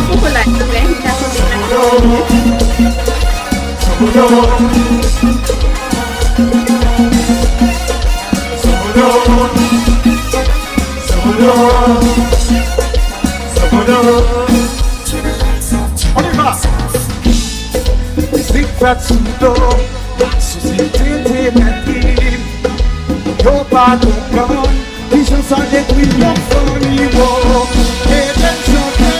Beaucoup là, s'il vous plaît. On y va. Zipatudo, société d'énergie. Yo pas de plan, qui j'en sais détruire mon niveau. Et d'un chanter,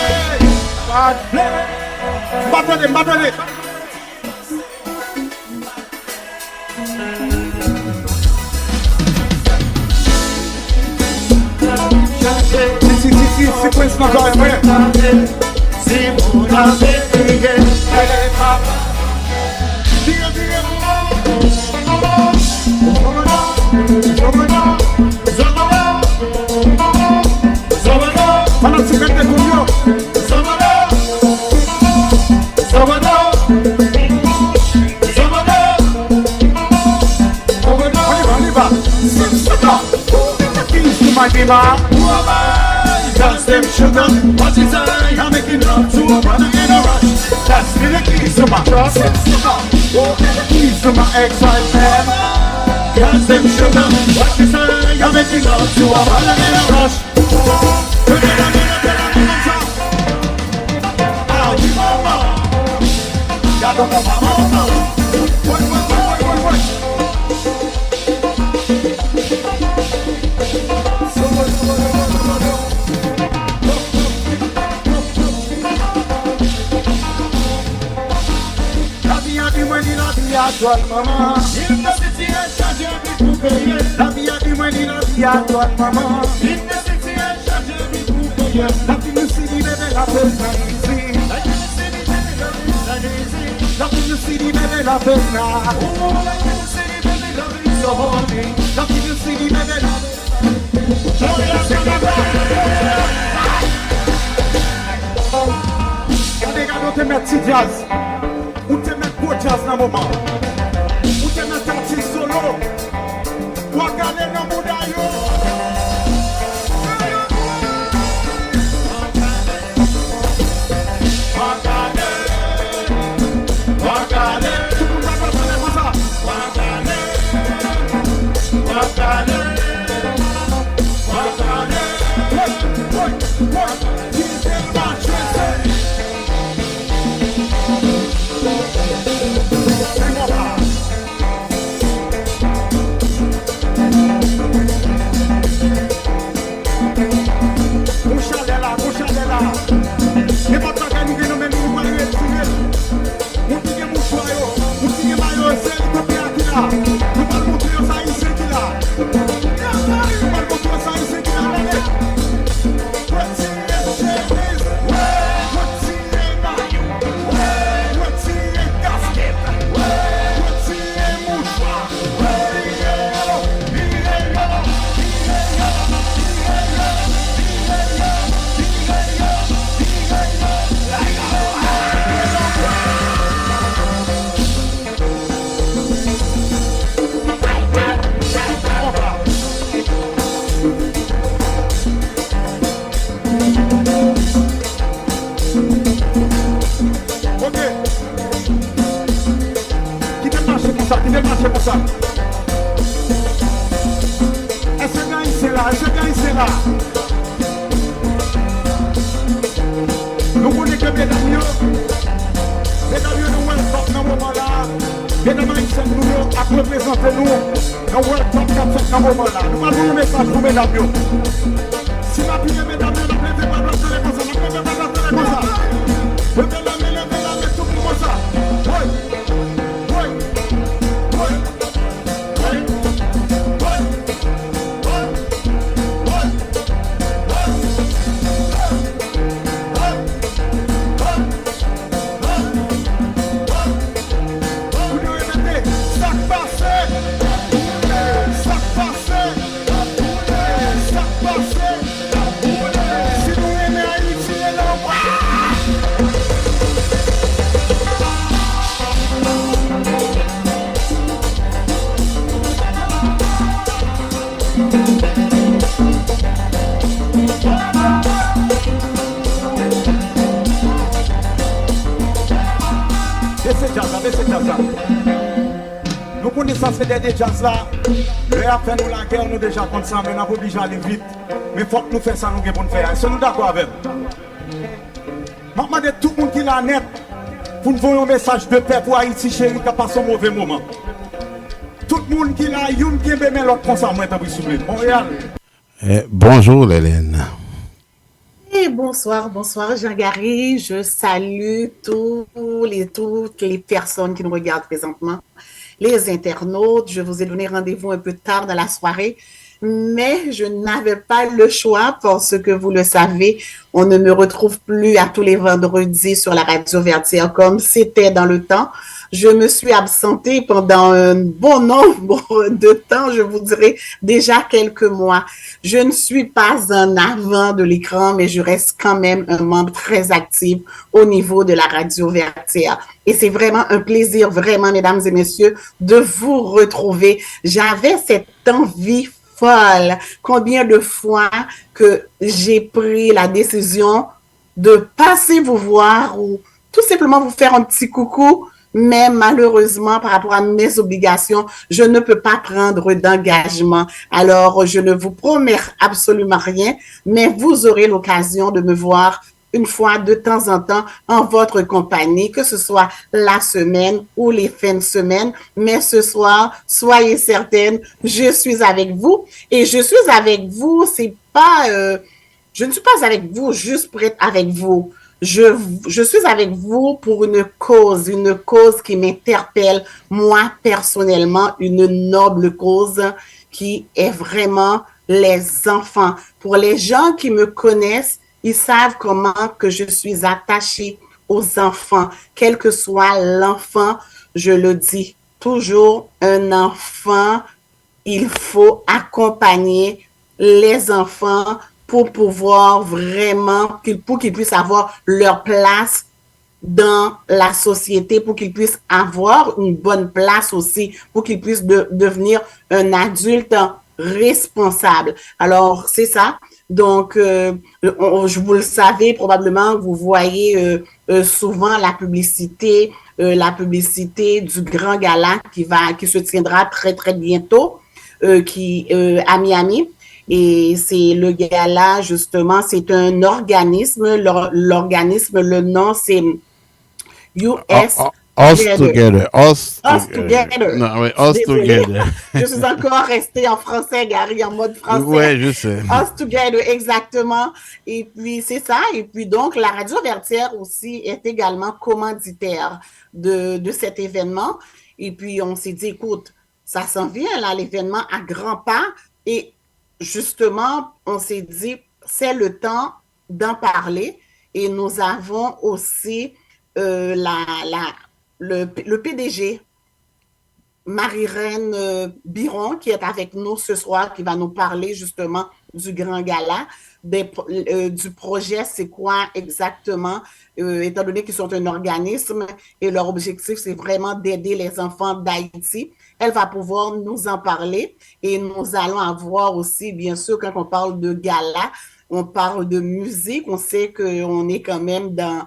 pas de blé. M'attendez. Si, sequence na joia, vai. Se muda bem, Fala se mete comigo. My diva, that's them sugar. What is I? I'm making love to a brother in a rush. That's the keys to my trust. The keys to my excitement. That's them sugar. What is I? I'm making love to a brother in a rush. Toi maman, il ne se tient chargé pour payer. La vie a du moins dit la vie à toi maman. Il ne se tient chargé pour payer. La vie nous s'y dit bébé la peine ici. La vie nous s'y dit bébé la peine ici. La vie nous s'y dit bébé la peine là. Oh, la vie nous s'y dit bébé la vie so horny. La vie nous s'y dit bébé la Regardez, te mettre petit jazz. Ou te mettre gros jazz dans le moment. Ou te mettre un petit solo. Ou regarder dans le monde. Nous connaissons que mesdames, nous welcome dans le moment là. Mesdames, nous à représenter nous dans le World Cup 4 dans le moment là. Nous avons un message pour mesdames. Si ma fille mesdames, nous ne pouvons pas passer les choses, nous ne pouvons pas passer les choses. Levez la main, tout pour ça. fait ce jazz là. Nous connaissons ça, c'est des jazz là. Le après nous la guerre, nous déjà contre ça, mais nous pas obligé d'aller vite. Mais il faut que nous fassions ça, nous devons faire. Est-ce que nous d'accord avec? Je demande tout le monde qui l'a net pour nous envoyer un message de paix pour Haïti, chérie, qui a passé un mauvais moment. Tout le monde qui l'a, youn qui aime l'autre comme ça, moi, t'as pris souffler. Montréal. Bonjour, Hélène. Et bonsoir Jean-Gary. Je salue toutes les personnes qui nous regardent présentement, les internautes. Je vous ai donné rendez-vous un peu tard dans la soirée, mais je n'avais pas le choix parce que vous le savez, on ne me retrouve plus à tous les vendredis sur la radio Vertière comme c'était dans le temps. Je me suis absentée pendant un bon nombre de temps, je vous dirais déjà quelques mois. Je ne suis pas en avant de l'écran, mais je reste quand même un membre très actif au niveau de la radio Vertière. Et c'est vraiment un plaisir, vraiment, mesdames et messieurs, de vous retrouver. J'avais cette envie folle. Combien de fois que j'ai pris la décision de passer vous voir ou tout simplement vous faire un petit coucou, mais malheureusement, par rapport à mes obligations, je ne peux pas prendre d'engagement. Alors, je ne vous promets absolument rien, mais vous aurez l'occasion de me voir une fois de temps en temps en votre compagnie, que ce soit la semaine ou les fins de semaine. Mais ce soir, soyez certaines, je suis avec vous. Et je suis avec vous, c'est pas... je ne suis pas avec vous juste pour être avec vous. Je suis avec vous pour une cause qui m'interpelle, moi personnellement, une noble cause qui est vraiment les enfants. Pour les gens qui me connaissent, ils savent comment que je suis attachée aux enfants. Quel que soit l'enfant, je le dis toujours, un enfant, il faut accompagner les enfants pour pouvoir vraiment, pour qu'ils puissent avoir leur place dans la société, pour qu'ils puissent avoir une bonne place aussi, pour qu'ils puissent devenir un adulte responsable. Alors, c'est ça. Donc, vous le savez probablement, vous voyez souvent la publicité du grand gala qui se tiendra très, très bientôt, à Miami. Et c'est le gala, justement, c'est un organisme. L'organisme, le nom, c'est US Us Together. Us Together. Non, oui, Us Together. Je suis encore restée en français, Gary, en mode français. Ouais, je sais. Us Together, exactement. Et puis, c'est ça. Et puis, donc, la radio Vertière aussi est également commanditaire de cet événement. Et puis, on s'est dit, écoute, ça s'en vient, là, l'événement à grands pas. Et justement, on s'est dit, c'est le temps d'en parler. Et nous avons aussi le PDG, Marie-Reine Biron, qui est avec nous ce soir, qui va nous parler justement du grand gala, du projet, c'est quoi exactement, étant donné qu'ils sont un organisme et leur objectif, c'est vraiment d'aider les enfants d'Haïti. Elle va pouvoir nous en parler et nous allons avoir aussi, bien sûr, quand on parle de gala, on parle de musique, on sait qu'on est quand même dans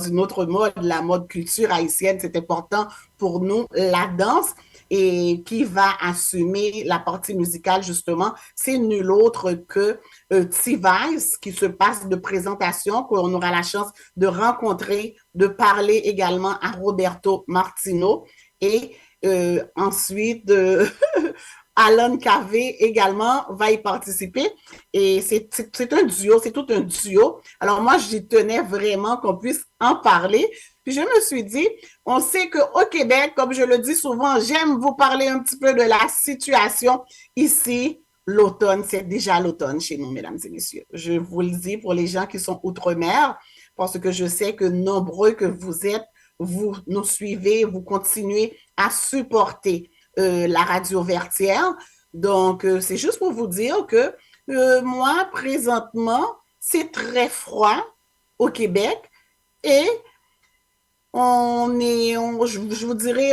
une autre mode, la mode culture haïtienne, c'est important pour nous, la danse. Et qui va assumer la partie musicale, justement, c'est nul autre que T-Vice, qui se passe de présentation, qu'on aura la chance de rencontrer, de parler également à Roberto Martino. Et ensuite, Alan Cavé également va y participer. Et c'est un duo, c'est tout un duo. Alors moi, j'y tenais vraiment qu'on puisse en parler. Puis je me suis dit, on sait qu'au Québec, comme je le dis souvent, j'aime vous parler un petit peu de la situation ici. L'automne, c'est déjà l'automne chez nous, mesdames et messieurs. Je vous le dis pour les gens qui sont outre-mer, parce que je sais que nombreux que vous êtes, vous nous suivez, vous continuez à supporter la radio Vertière. Donc, c'est juste pour vous dire que moi, présentement, c'est très froid au Québec et je vous dirais,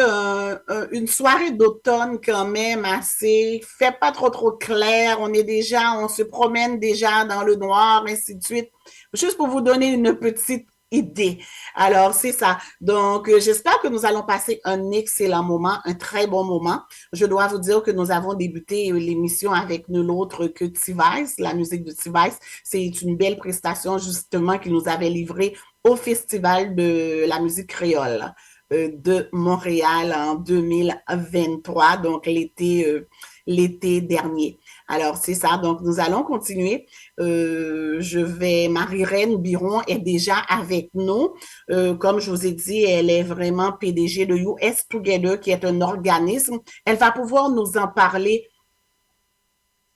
une soirée d'automne quand même assez, fait pas trop clair, on se promène déjà dans le noir, ainsi de suite. Juste pour vous donner une petite idée. Alors, c'est ça. Donc, j'espère que nous allons passer un excellent moment, un très bon moment. Je dois vous dire que nous avons débuté l'émission avec nul autre que T-Vice, la musique de T-Vice. C'est une belle prestation, justement, qu'il nous avait livrée au Festival de la musique créole de Montréal en 2023, donc l'été dernier. Alors, c'est ça. Donc, nous allons continuer. Marie-Reine Biron est déjà avec nous. Comme je vous ai dit, elle est vraiment PDG de US Together, qui est un organisme. Elle va pouvoir nous en parler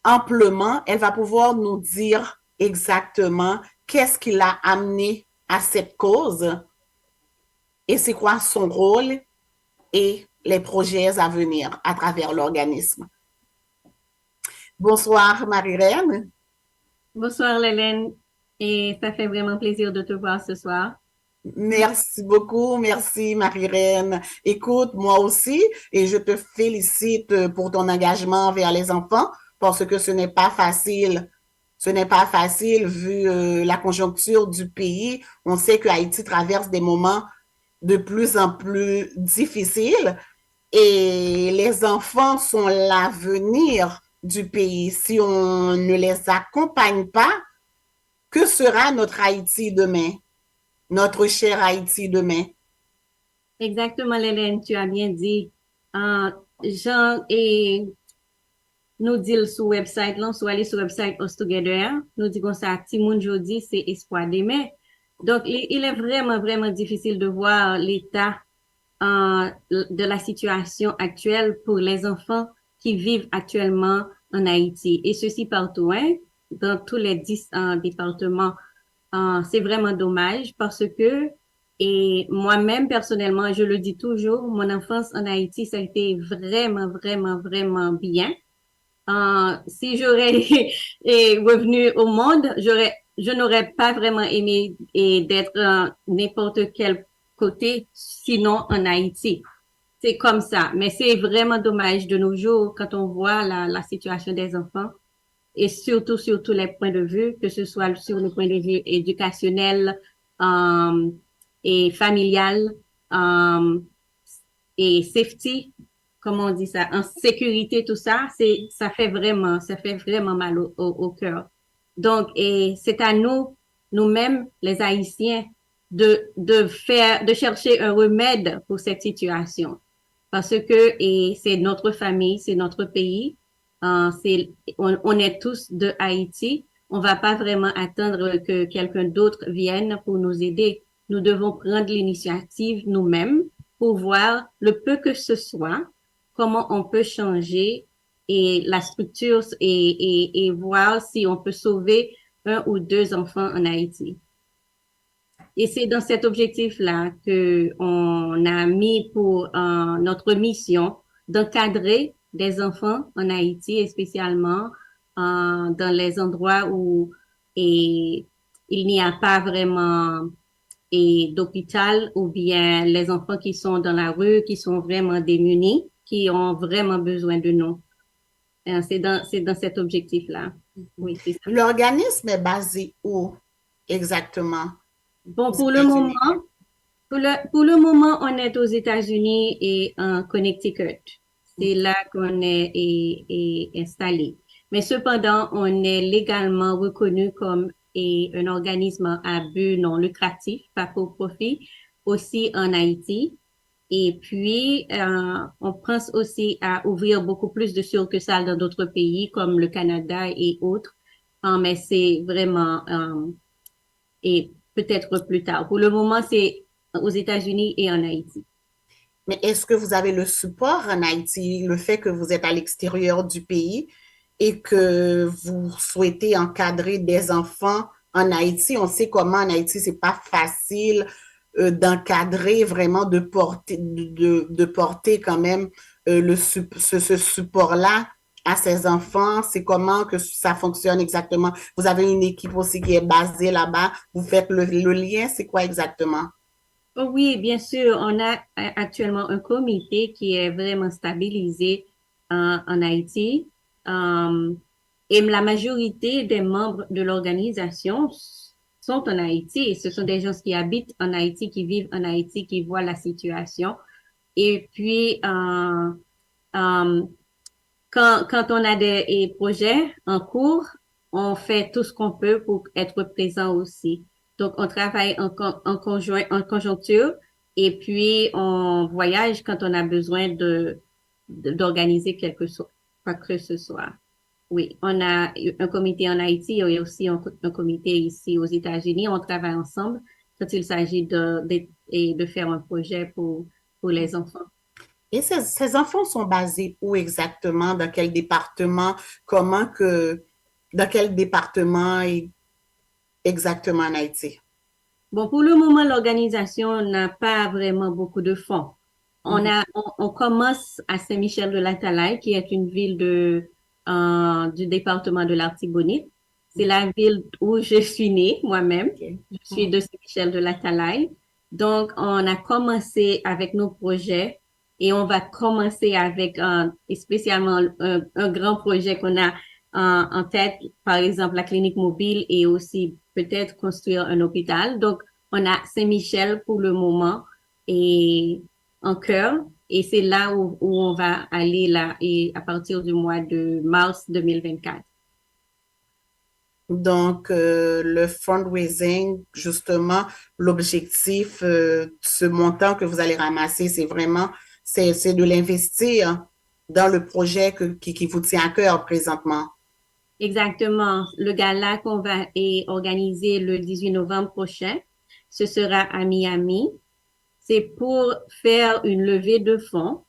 amplement. Elle va pouvoir nous dire exactement qu'est-ce qui l'a amené à cette cause et c'est quoi son rôle et les projets à venir à travers l'organisme. Bonsoir, Marie-Reine. Bonsoir, Lélène. Et ça fait vraiment plaisir de te voir ce soir. Merci beaucoup, merci Marie-Reine. Écoute, moi aussi, et je te félicite pour ton engagement vers les enfants, parce que ce n'est pas facile. Ce n'est pas facile vu la conjoncture du pays. On sait que Haïti traverse des moments de plus en plus difficiles et les enfants sont l'avenir du pays. Si on ne les accompagne pas, que sera notre Haïti demain? Notre cher Haïti demain? Exactement, Hélène, tu as bien dit. Jean et nous dit sur le website, là, soit aller sur le website Us Together, nous disons ça, Timoun Jodi, c'est espoir demain. Donc, il est vraiment, vraiment difficile de voir l'état de la situation actuelle pour les enfants qui vivent actuellement en Haïti. Et ceci partout, hein, dans tous les 10 départements. C'est vraiment dommage parce que, et moi-même personnellement, je le dis toujours, mon enfance en Haïti, ça a été vraiment, vraiment, vraiment bien. Si j'aurais revenu au monde, je n'aurais pas vraiment aimé d'être n'importe quel côté, sinon en Haïti. C'est comme ça. Mais c'est vraiment dommage de nos jours quand on voit la situation des enfants et surtout sur tous les points de vue, que ce soit sur le point de vue éducationnel et familial et safety, comment on dit ça, en sécurité, tout ça, ça fait vraiment mal au cœur. Donc, et c'est à nous, nous-mêmes, les Haïtiens, de chercher un remède pour cette situation. Parce que, et c'est notre famille, c'est notre pays, on est tous de Haïti. On va pas vraiment attendre que quelqu'un d'autre vienne pour nous aider. Nous devons prendre l'initiative nous-mêmes pour voir le peu que ce soit, comment on peut changer et la structure et voir si on peut sauver 1 ou 2 enfants en Haïti. Et c'est dans cet objectif-là que on a mis pour notre mission d'encadrer des enfants en Haïti, et spécialement dans les endroits où il n'y a pas vraiment d'hôpital ou bien les enfants qui sont dans la rue, qui sont vraiment démunis, qui ont vraiment besoin de nous. C'est dans cet objectif-là. Oui, c'est ça. L'organisme est basé où exactement? Bon, pour le moment, on est aux États-Unis et en Connecticut. C'est là qu'on est installé. Mais cependant, on est légalement reconnu comme un organisme à but non lucratif, pas pour profit, aussi en Haïti. Et puis, on pense aussi à ouvrir beaucoup plus de succursales dans d'autres pays comme le Canada et autres. Mais c'est vraiment, et peut-être plus tard. Pour le moment, c'est aux États-Unis et en Haïti. Mais est-ce que vous avez le support en Haïti, le fait que vous êtes à l'extérieur du pays et que vous souhaitez encadrer des enfants en Haïti? On sait comment en Haïti, c'est pas facile d'encadrer vraiment, de porter quand même ce support-là à ces enfants. C'est comment que ça fonctionne exactement? Vous avez une équipe aussi qui est basée là-bas. Vous faites le lien, c'est quoi exactement? Oh oui, bien sûr, on a actuellement un comité qui est vraiment stabilisé en Haïti. Et la majorité des membres de l'organisation sont en Haïti. Ce sont des gens qui habitent en Haïti, qui vivent en Haïti, qui voient la situation. Et puis, quand on a des projets en cours, on fait tout ce qu'on peut pour être présent aussi. Donc, on travaille en conjoncture et puis on voyage quand on a besoin d'organiser quoi que ce soit. Oui, on a un comité en Haïti et aussi un comité ici aux États-Unis. On travaille ensemble quand il s'agit de faire un projet pour les enfants. Et ces enfants sont basés où exactement? Dans quel département? Dans quel département exactement en Haïti? Bon, pour le moment, l'organisation n'a pas vraiment beaucoup de fonds. On commence à Saint-Michel-de-la-Talaye, qui est une ville du département de l'Artibonite. C'est la ville où je suis née moi-même. Ok. Je suis de Saint-Michel-de-la-Talaye. Donc, on a commencé avec nos projets et on va commencer avec spécialement un grand projet qu'on a en tête, par exemple la clinique mobile et aussi peut-être construire un hôpital. Donc, on a Saint-Michel pour le moment et en cœur. Et c'est là où on va aller là et à partir du mois de mars 2024. Donc, le fundraising, justement, l'objectif, ce montant que vous allez ramasser, c'est de l'investir dans le projet qui vous tient à cœur présentement. Exactement. Le gala qu'on va organiser le 18 novembre prochain, ce sera à Miami. C'est pour faire une levée de fonds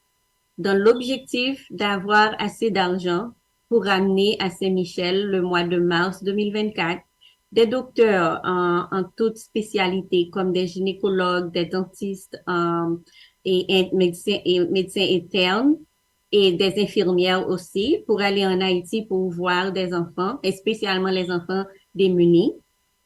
dans l'objectif d'avoir assez d'argent pour amener à Saint-Michel le mois de mars 2024 des docteurs en toute spécialité comme des gynécologues, des dentistes et médecins internes et des infirmières aussi pour aller en Haïti pour voir des enfants, et spécialement les enfants démunis.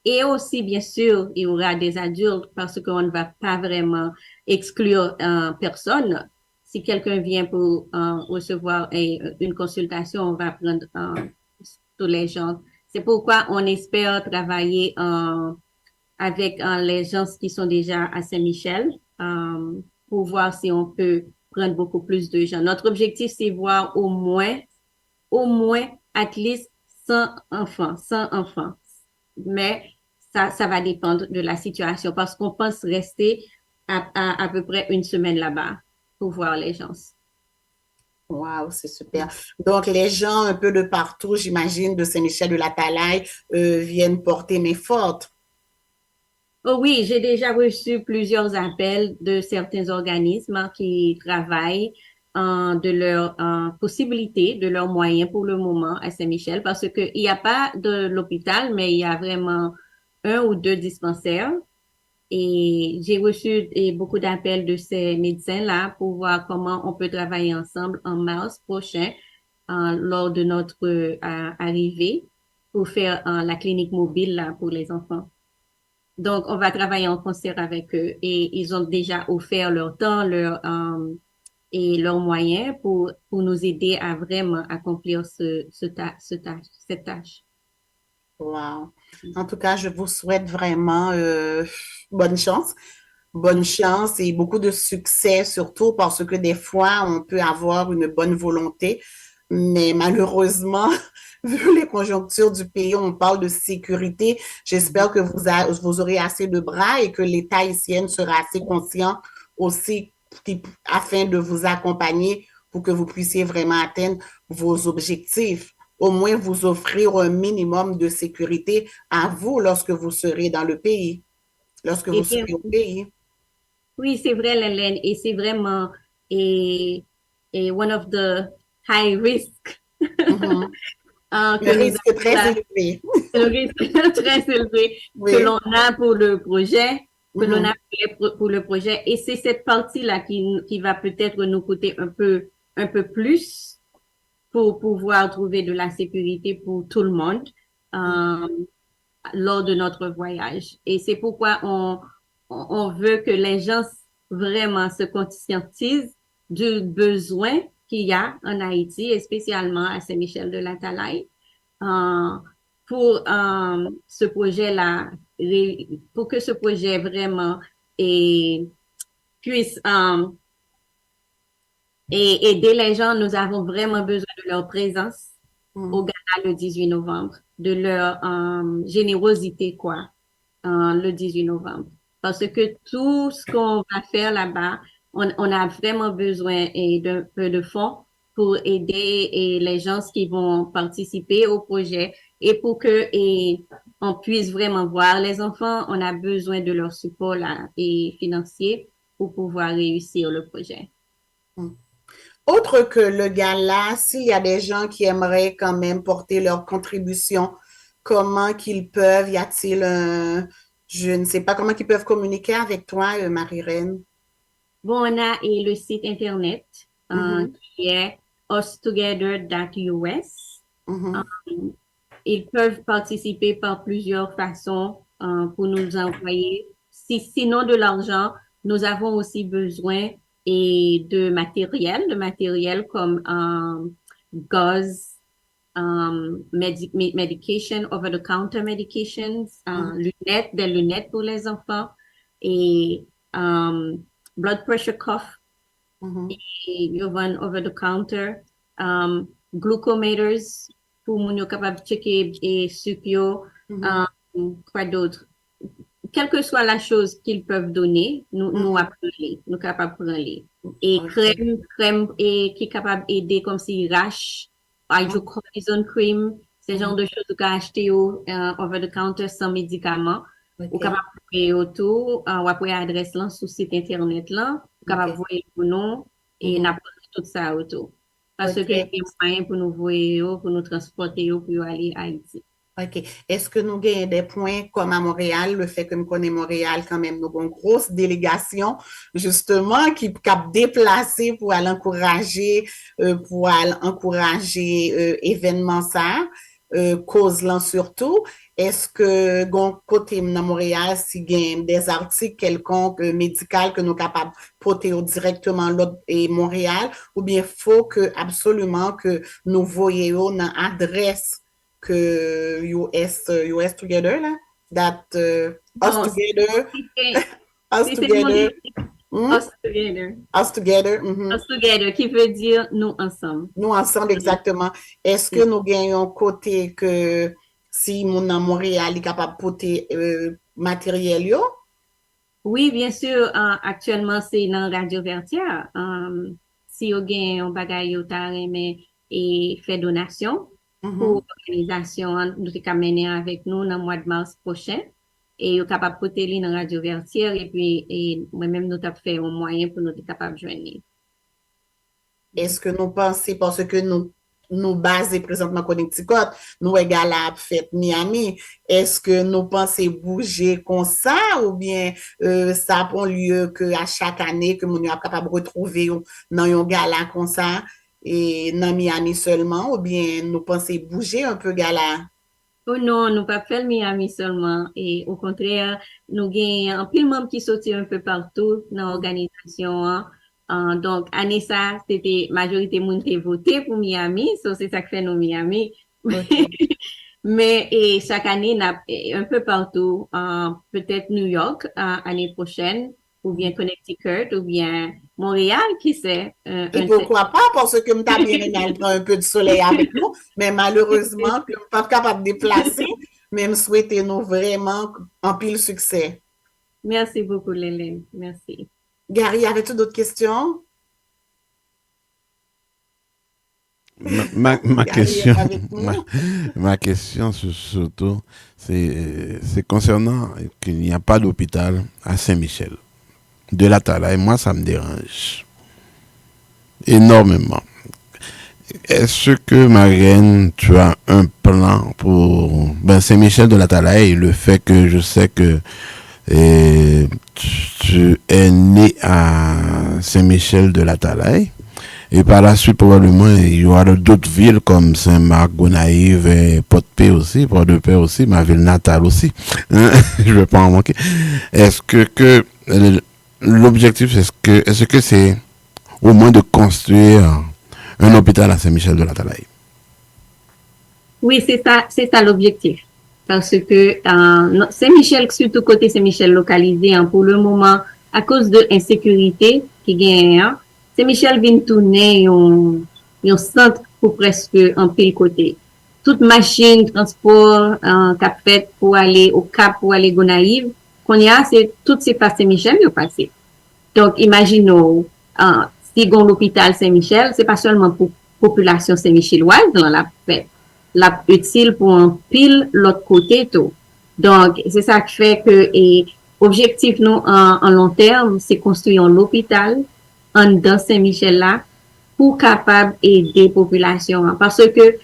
Et aussi, bien sûr, il y aura des adultes parce qu'on ne va pas vraiment exclure personne. Si quelqu'un vient pour recevoir une consultation, on va prendre tous les gens. C'est pourquoi on espère travailler avec les gens qui sont déjà à Saint-Michel pour voir si on peut prendre beaucoup plus de gens. Notre objectif, c'est voir au moins, at least 100 enfants. Mais ça va dépendre de la situation parce qu'on pense rester à peu près une semaine là-bas pour voir les gens. Wow, c'est super. Donc, les gens un peu de partout, j'imagine, de Saint-Michel-de-la-Talaye, viennent porter main forte. Oh oui, j'ai déjà reçu plusieurs appels de certains organismes qui travaillent de leurs possibilités, de leurs moyens pour le moment à Saint-Michel parce qu'il n'y a pas de l'hôpital, mais il y a vraiment un ou deux dispensaires. Et j'ai reçu beaucoup d'appels de ces médecins-là pour voir comment on peut travailler ensemble en mars prochain lors de notre arrivée pour faire la clinique mobile là, pour les enfants. Donc, on va travailler en concert avec eux et ils ont déjà offert leur temps, et leurs moyens pour nous aider à vraiment accomplir cette tâche. Wow. En tout cas, je vous souhaite vraiment bonne chance. Bonne chance et beaucoup de succès, surtout parce que des fois, on peut avoir une bonne volonté, mais malheureusement, vu les conjonctures du pays, on parle de sécurité. J'espère que vous aurez assez de bras et que l'État haïtien sera assez conscient aussi afin de vous accompagner pour que vous puissiez vraiment atteindre vos objectifs. Au moins vous offrir un minimum de sécurité à vous lorsque vous serez dans le pays, lorsque vous serez au pays. Oui, c'est vrai, Lélène, et c'est vraiment one of the high risk. Mm-hmm. Le risque très élevé. Le risque très élevé Oui. que l'on a pour le projet, l'on a pour le projet. Et c'est cette partie-là qui va peut-être nous coûter un peu plus pour pouvoir trouver de la sécurité pour tout le monde lors de notre voyage. Et c'est pourquoi on veut que les gens vraiment se conscientisent du besoin qu'il y a en Haïti, et spécialement à Saint-Michel-de-la-Talaye, pour ce projet-là pour que ce projet vraiment puisse aider les gens, nous avons vraiment besoin de leur présence au gala le 18 novembre, de leur générosité, quoi, le 18 novembre. Parce que tout ce qu'on va faire là-bas, on a vraiment besoin d'un peu de fonds pour aider les gens qui vont participer au projet et pour que on puisse vraiment voir les enfants. On a besoin de leur support là, et financier pour pouvoir réussir le projet. Autre que le gala, s'il y a des gens qui aimeraient quand même porter leur contribution, comment qu'ils peuvent, y a-t-il je ne sais pas comment ils peuvent communiquer avec toi, Marie-Reine? Bon, on a le site internet qui est ustogether.us. Ils peuvent participer par plusieurs façons pour nous envoyer. Sinon de l'argent, nous avons aussi besoin de matériel comme gauze, medication, over-the-counter medications, des lunettes pour les enfants et blood pressure cuff, et you have over-the-counter, glucometers pour nous capable de checker et supio, quoi d'autre. Quelle que soit la chose qu'ils peuvent donner, nous capables de prendre. Et crème et qui est capable d'aider comme si rash, hydrocortisone cream, ce genre de choses qu'on a acheté over the counter sans médicaments. Ou capable de payer autour, ou après adresse là sur site internet là, capable de voir pour nous et n'apprendre tout ça autour. Parce que il y a moyen pour nous voir, pour nous transporter pour aller à Haïti. OK. Est-ce que nous gagnons des points comme à Montréal, le fait que nous connaissons Montréal quand même, nous avons une grosse délégation justement qui cap déplacer pour aller encourager événement ça, cause là surtout. Est-ce que côté dans Montréal si gagne des articles quelconques médicaux que nous capables porter directement l'autre et Montréal ou bien faut que absolument que nous voyions dans adresse que US Together là, that us together, us together, Us together. Us together. Us together, qui veut dire nous ensemble. Nous ensemble, exactement. Est-ce que nous gagnons côté que si mon à Montréal est capable de porter matériel yo? Oui, bien sûr. Actuellement, c'est dans Radio Vertière. Si vous gagnez un bagage et fait donation pour l'organisation, nous sommes mener avec nous dans le mois de mars prochain. Et vous êtes capable de porter dans Radio Vertière et puis moi-même nous avons fait un moyen pour nous être capable de joindre. Est-ce que nous pensons, parce que nous basons présentement Connecticut, nous égal à fête Miami, est-ce que nous pensons bouger comme ça ou bien ça prend lieu que à chaque année que nous sommes capables de retrouver dans un gala comme ça et dans Miami seulement ou bien nous pensons bouger un peu gala? Oh non, nous pas fait Miami seulement et au contraire, nous avons un pile de membres qui sortent un peu partout dans l'organisation. Donc, année ça, c'était majorité monde qui voté pour Miami, so c'est ça que fait nous Miami. Okay. Mais chaque année, un peu partout, peut-être New York année prochaine, ou bien Connecticut, ou bien Montréal, qui sait. Et pourquoi pas, parce que nous avons bien aimé prendre un peu de soleil avec nous, mais malheureusement, nous ne sommes pas capables de déplacer, mais nous souhaitons vraiment un pile succès. Merci beaucoup, Lélène. Merci. Gary, avais-tu d'autres questions? Ma question surtout, c'est concernant qu'il n'y a pas d'hôpital à Saint-Michel de la Talaye. Moi, ça me dérange énormément. Est-ce que, Marianne, tu as un plan pour Saint-Michel de la Talaye, le fait que je sais que tu es né à Saint-Michel de la Talaye et par la suite probablement il y aura d'autres villes comme Saint-Marc, Gonaïves et Port-de-Paix aussi, Port-de-Paix aussi, ma ville natale aussi. Je vais pas en manquer. Est-ce que l'objectif est-ce que c'est au moins de construire un hôpital à Saint-Michel de la Talaye? Oui, c'est ça l'objectif. parce que Saint-Michel, surtout côté Saint-Michel localisé, hein, pour le moment, à cause de l'insécurité qui gagne, hein, Saint-Michel vient tourner un centre pour presque un pile côté. Toute machine, transport, cap fait pour aller au Cap, pour aller Gonaïve, qu'on y a, c'est toutes ces pas Saint-Michel, ils passé. Donc, imaginons, si gon l'hôpital Saint-Michel, c'est pas seulement pour population Saint-Micheloise, dans la fait, la utile pour un pile l'autre côté tout. Donc, c'est ça qui fait que, et, objectif nous, en long terme, c'est construire un hôpital, dans Saint-Michel là, pour capable aider population. Parce que,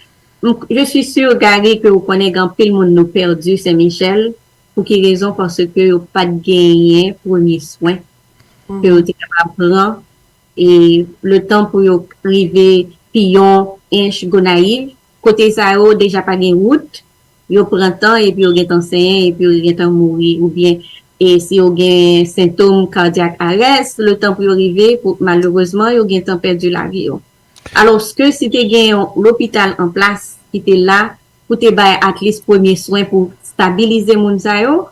je suis sûre, Gary, que vous connaissez un pile monde nous perdu Saint-Michel, pour quelle raison? Parce que vous pas de gagner premier soin. Que vous êtes capable de prendre, et le temps pour vous arriver, Pillon, Inch, Gonaïve, côté ça, déjà pas de route, vous prenez temps, et puis vous êtes enseigné, et puis vous êtes mourir, ou bien, et si vous avez symptômes cardiaques arrest, le temps pour arriver, malheureusement, vous avez temps perdu la vie. Alors que si tu as l'hôpital en place, qui était là, pour te bailler at least premier soin pour stabiliser mon sayo,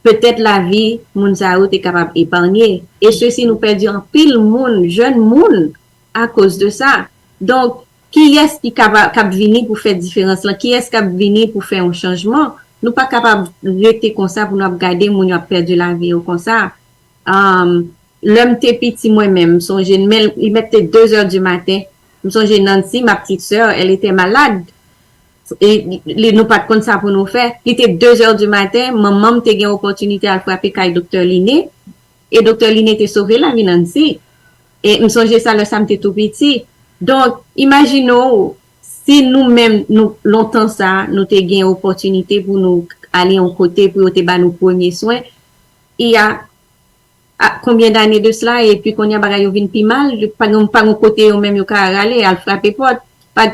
peut-être la vie, mon sayo, t'es capable d'épargner. Et ceci nous perdons en pile monde, jeune monde, à cause de ça. Donc, qui est-ce qui est venu pour faire différence là? Qui est-ce qui est venu pour faire un changement? Nous pas capable de rester comme ça pour nous regarder, mon a perdu la vie ou comme ça. L'homme t'es petit moi-même, il mettait 2 heures du matin. Je me songe Nancy, ma petite sœur, elle était malade. Et nous pas de compte ça pour nous faire. Il était 2 heures du matin, maman t'a eu opportunité à frapper avec docteur Liné. Et docteur Liné t'a sauvé la vie Nancy. Et me songe ça le samedi tout petit. Donc, imaginons si nous-mêmes, nous, longtemps ça, nous t'ai eu opportunité pour nous aller en côté pour te ba nos premiers soins. Il y a combien d'années de cela et puis qu'on y a bagaille vinn pi mal, pas un côté ou même yo ka râler, al frapper porte. Pas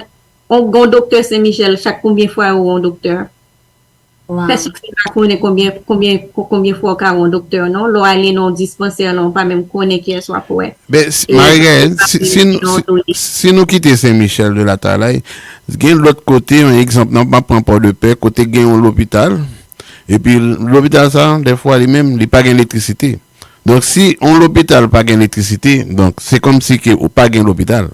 on gon docteur Saint-Michel chaque combien fois ou un docteur. Wow. Personne ne connaît combien fois qu'a un docteur non, l'on aller non dispensaire non pas même connaît qui soit pour. Ben Marie-Gaëlle, si nous quittons Saint-Michel de la Talaye, gain l'autre côté un exemple non pas prend de paix côté gain l'hôpital et puis l'hôpital ça des fois lui-même il pas d'électricité. Donc si on l'hôpital pas d'électricité, donc c'est comme si que ou pas gain l'hôpital.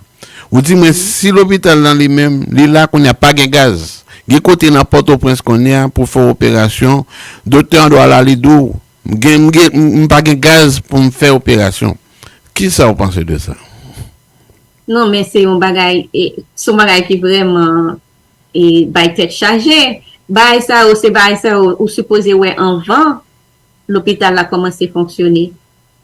Ou dit mais si l'hôpital dans lui-même, là qu'on n'y a pas de gaz. Qui côté dans Port-au-Prince qu'on y a pour faire opération, docteur doit aller d'où pas de gaz pour me faire opération. Qui ça vous pensez de ça? Non mais c'est un bagage son bagage qui vraiment et by tête chargée. By ça ou supposé ouais en vent l'hôpital a commencé à fonctionner.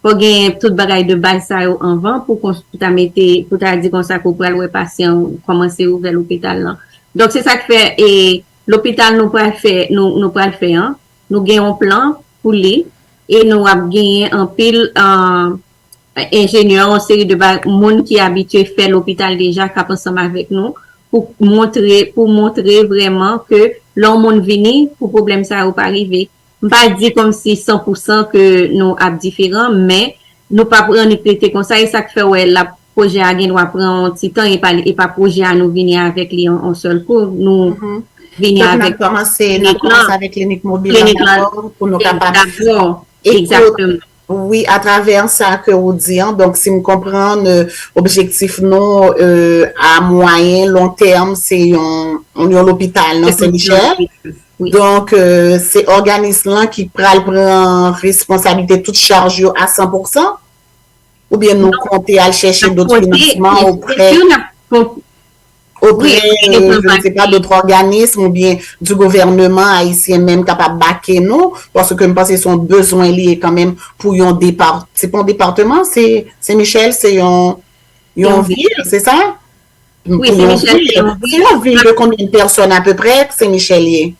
Pour gagner toute bagaille de bail ça en vent pour t'a mettre pour t'a dit comme ça pour le patient commencer ouvrir l'hôpital là. Donc c'est ça que fait et l'hôpital nous pas faire nous pas le faire hein. Nous gagnons un plan pour lui et nous avons gagné un pile ingénieur en série de monde qui est habitué faire l'hôpital déjà qui ensemble avec nous pour montrer vraiment que l'on monde venir pour problème ça ou pas arriver. Pas dire comme si 100% que nous avons différents, mais nous pas prendre traiter comme ça et ça fait ouais la projet à gain doit prendre un petit temps et pas projet à nous venir avec lui en seul coup nous venir avec commencer avec clinique mobile pour nous capables exactement. Oui, à travers ça que vous dites, donc si vous comprenez, objectif non à moyen, long terme, c'est l'hôpital, non, Saint-Michel. Oui. Donc, c'est organisme-là qui prend responsabilité toute charge à 100%? Ou bien nous compter à chercher d'autres financements auprès je ne sais pas, d'autres organismes ou bien du gouvernement haïtien même capable de baquer nous, parce que je pense que son besoin lié quand même pour un département. C'est pas un département, c'est Saint-Michel, c'est une ville, c'est ça? Oui, Saint-Michel, c'est une ville de combien de personnes à peu près, Saint-Michel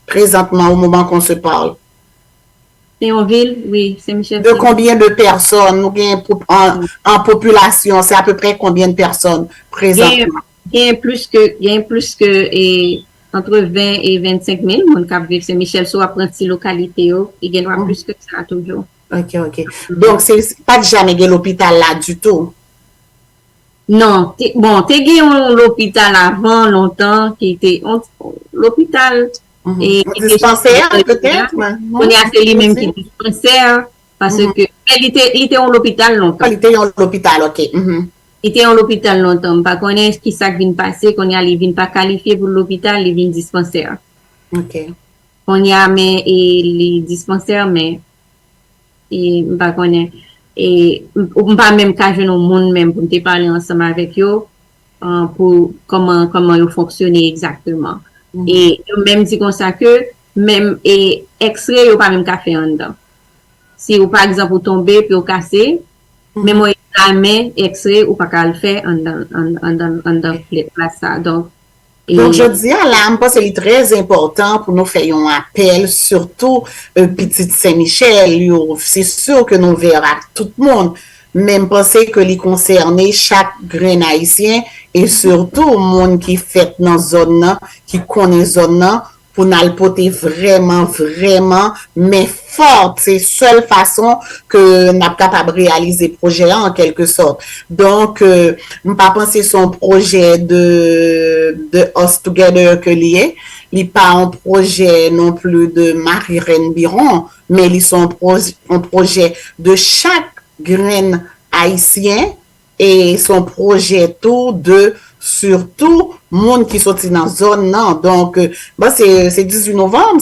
présentement au moment qu'on se parle? C'est une ville, oui, Saint-Michel. De combien de personnes en population? C'est à peu près combien de personnes présentement? Il y a plus que entre 20 et 25 000 mon cap vivre Saint-Michel sur apprenti localité il y a plus que ça toujours. OK. Donc c'est pas jamais l'hôpital là du tout. Non, t'es gagné l'hôpital avant longtemps qui était l'hôpital Et dispensaire, peut-être? On y a fait lui-même qui dispensaire, parce que il était en l'hôpital longtemps. Il était en l'hôpital, ok. Il était en l'hôpital longtemps. Par contre, ce qui s'est passé, qu'on y a, il vient pas qualifié pour l'hôpital, il vient dispensaire. Ok. On y a, mais, et les dispensaires, mais, et, pas connaît. Et, ou pas même qu'à jeune au monde même pour te parler ensemble avec eux, pour comment ils fonctionnent exactement. Et même dit comme ça que, même, et extrait, ou pas même qu'à faire en dedans. Si ou par exemple, vous tombez, puis vous cassez, même moi, la main, extrait, ou pas qu'à le faire en dans ça. Donc, je dis à l'âme, parce que c'est très important pour nous faire un appel, surtout Petite Saint-Michel. C'est sûr que nous verrons tout le monde, même penser que les concernés, chaque grain haïtien, et surtout le monde qui fait dans la zone, qui connaît la zone, pour nous porter vraiment, mais forte. C'est la seule façon que nous sommes capables de réaliser le projet en quelque sorte. Donc, je ne pas penser son projet de Us Together que lié. Il n'est pas un projet non plus de Marie-Reine Biron, mais il est un projet de chaque grain haïtien et son projet tout de surtout monde qui sorti dans la zone non. Donc c'est 18 novembre,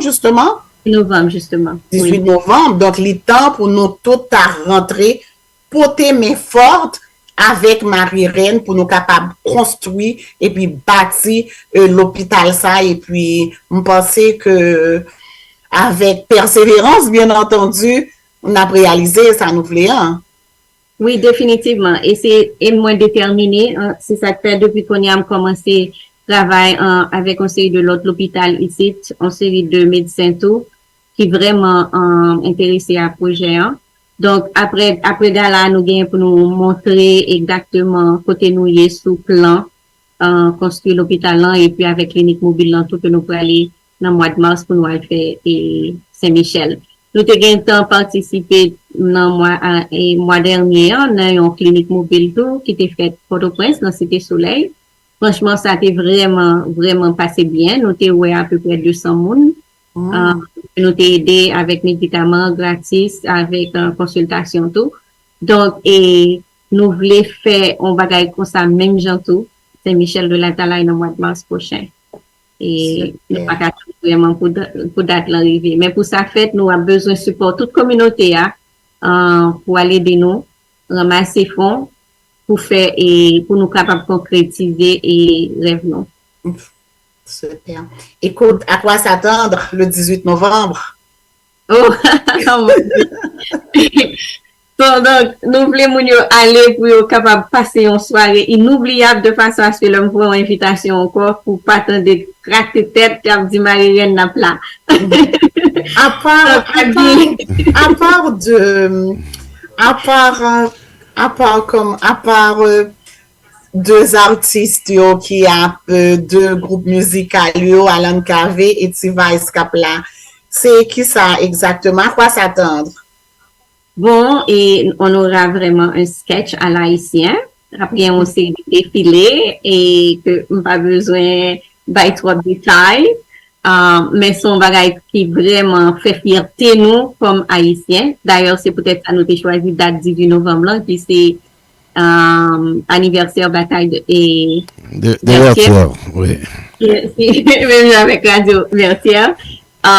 justement. 18 novembre, donc il est temps pour nous tous à rentrer porter mais forte avec Marie-Reine pour nous capables de construire et puis bâtir l'hôpital ça et puis on pensait que avec persévérance bien entendu on a réalisé ça nous voulait Oui, définitivement. Et c'est moins déterminé. C'est ça que fait depuis qu'on a commencé travail avec un série de l'autre l'hôpital ici, une série de médecins tout, qui vraiment intéressés à projet. Donc, après là, nous gagnons pour nous montrer exactement côté nous y est sous plan, construire l'hôpital là, et puis avec clinique mobile là, tout que nous pouvons aller dans le mois de mars pour nous aller faire et Saint-Michel. Nous avons participé dans le mois dernier, on a une clinique mobile tout qui était faite Port-au-Prince dans Cité Soleil. Franchement, ça a été vraiment passé bien. Nous avons à peu près 200 personnes. Nous avons aidé avec médicaments gratis, avec consultation tout. Donc, et nous voulons faire un bagage comme ça, même gens tout. Saint-Michel de la Talaye dans le mois de mars prochain. Et nous pas qu'à vraiment pour date l'arrivée. Mais pour ça fait, nous avons besoin de support toute communauté pour aller aider nous, ramasser fonds pour faire et pour nous capables de concrétiser et rêver nous. Super. Écoute, à quoi s'attendre le 18 novembre? Oh, donc, nous voulons aller pour être capable de passer une soirée inoubliable de façon à ce que l'homme voit une invitation encore pour pas attendre de craquer tête comme dit Marie-Reine dans plat. À part deux artistes qui a deux groupes musicaux, Alan Carvé et Tiva Escapla. C'est qui ça exactement? À quoi s'attendre? Bon, et on aura vraiment un sketch à l'haïtien. Après, on s'est défilé et que on pas besoin de trop de détails. Mais son bagage qui vraiment fait fierté nous comme haïtiens. D'ailleurs, c'est peut-être ça nous avons choisi date 18 novembre là, qui c'est anniversaire bataille de Vertière, oui. Même avec Radio Vertière.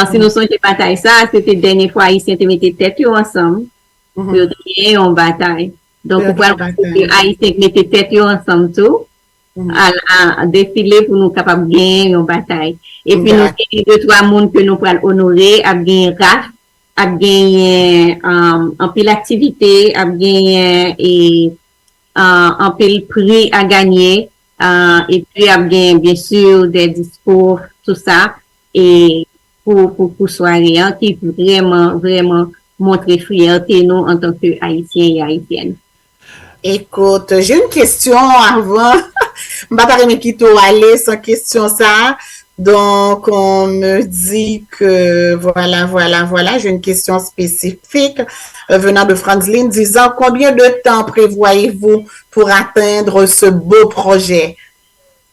Si nous sommes bataille ça, c'était la dernière fois haïtiens te mettaient tête ensemble. Pour gagner en bataille. Donc, pour pouvoir haïtiens mettaient tête ensemble tout. À défiler pour nous capables de gagner en bataille. Et puis, nous avons deux, trois mondes que nous pouvons honorer, à gagner RAF, à gagner en pile activité, à gagner en pile prix à gagner, et puis à gagner, bien sûr, des discours, tout ça, et pour soirée, qui vraiment montrer fierté nous en tant que Haïtiens et Haïtiennes. Écoute, j'ai une question avant. Je ne vais pas aller sans question ça. Donc, on me dit que voilà, j'ai une question spécifique venant de Franzline disant combien de temps prévoyez-vous pour atteindre ce beau projet?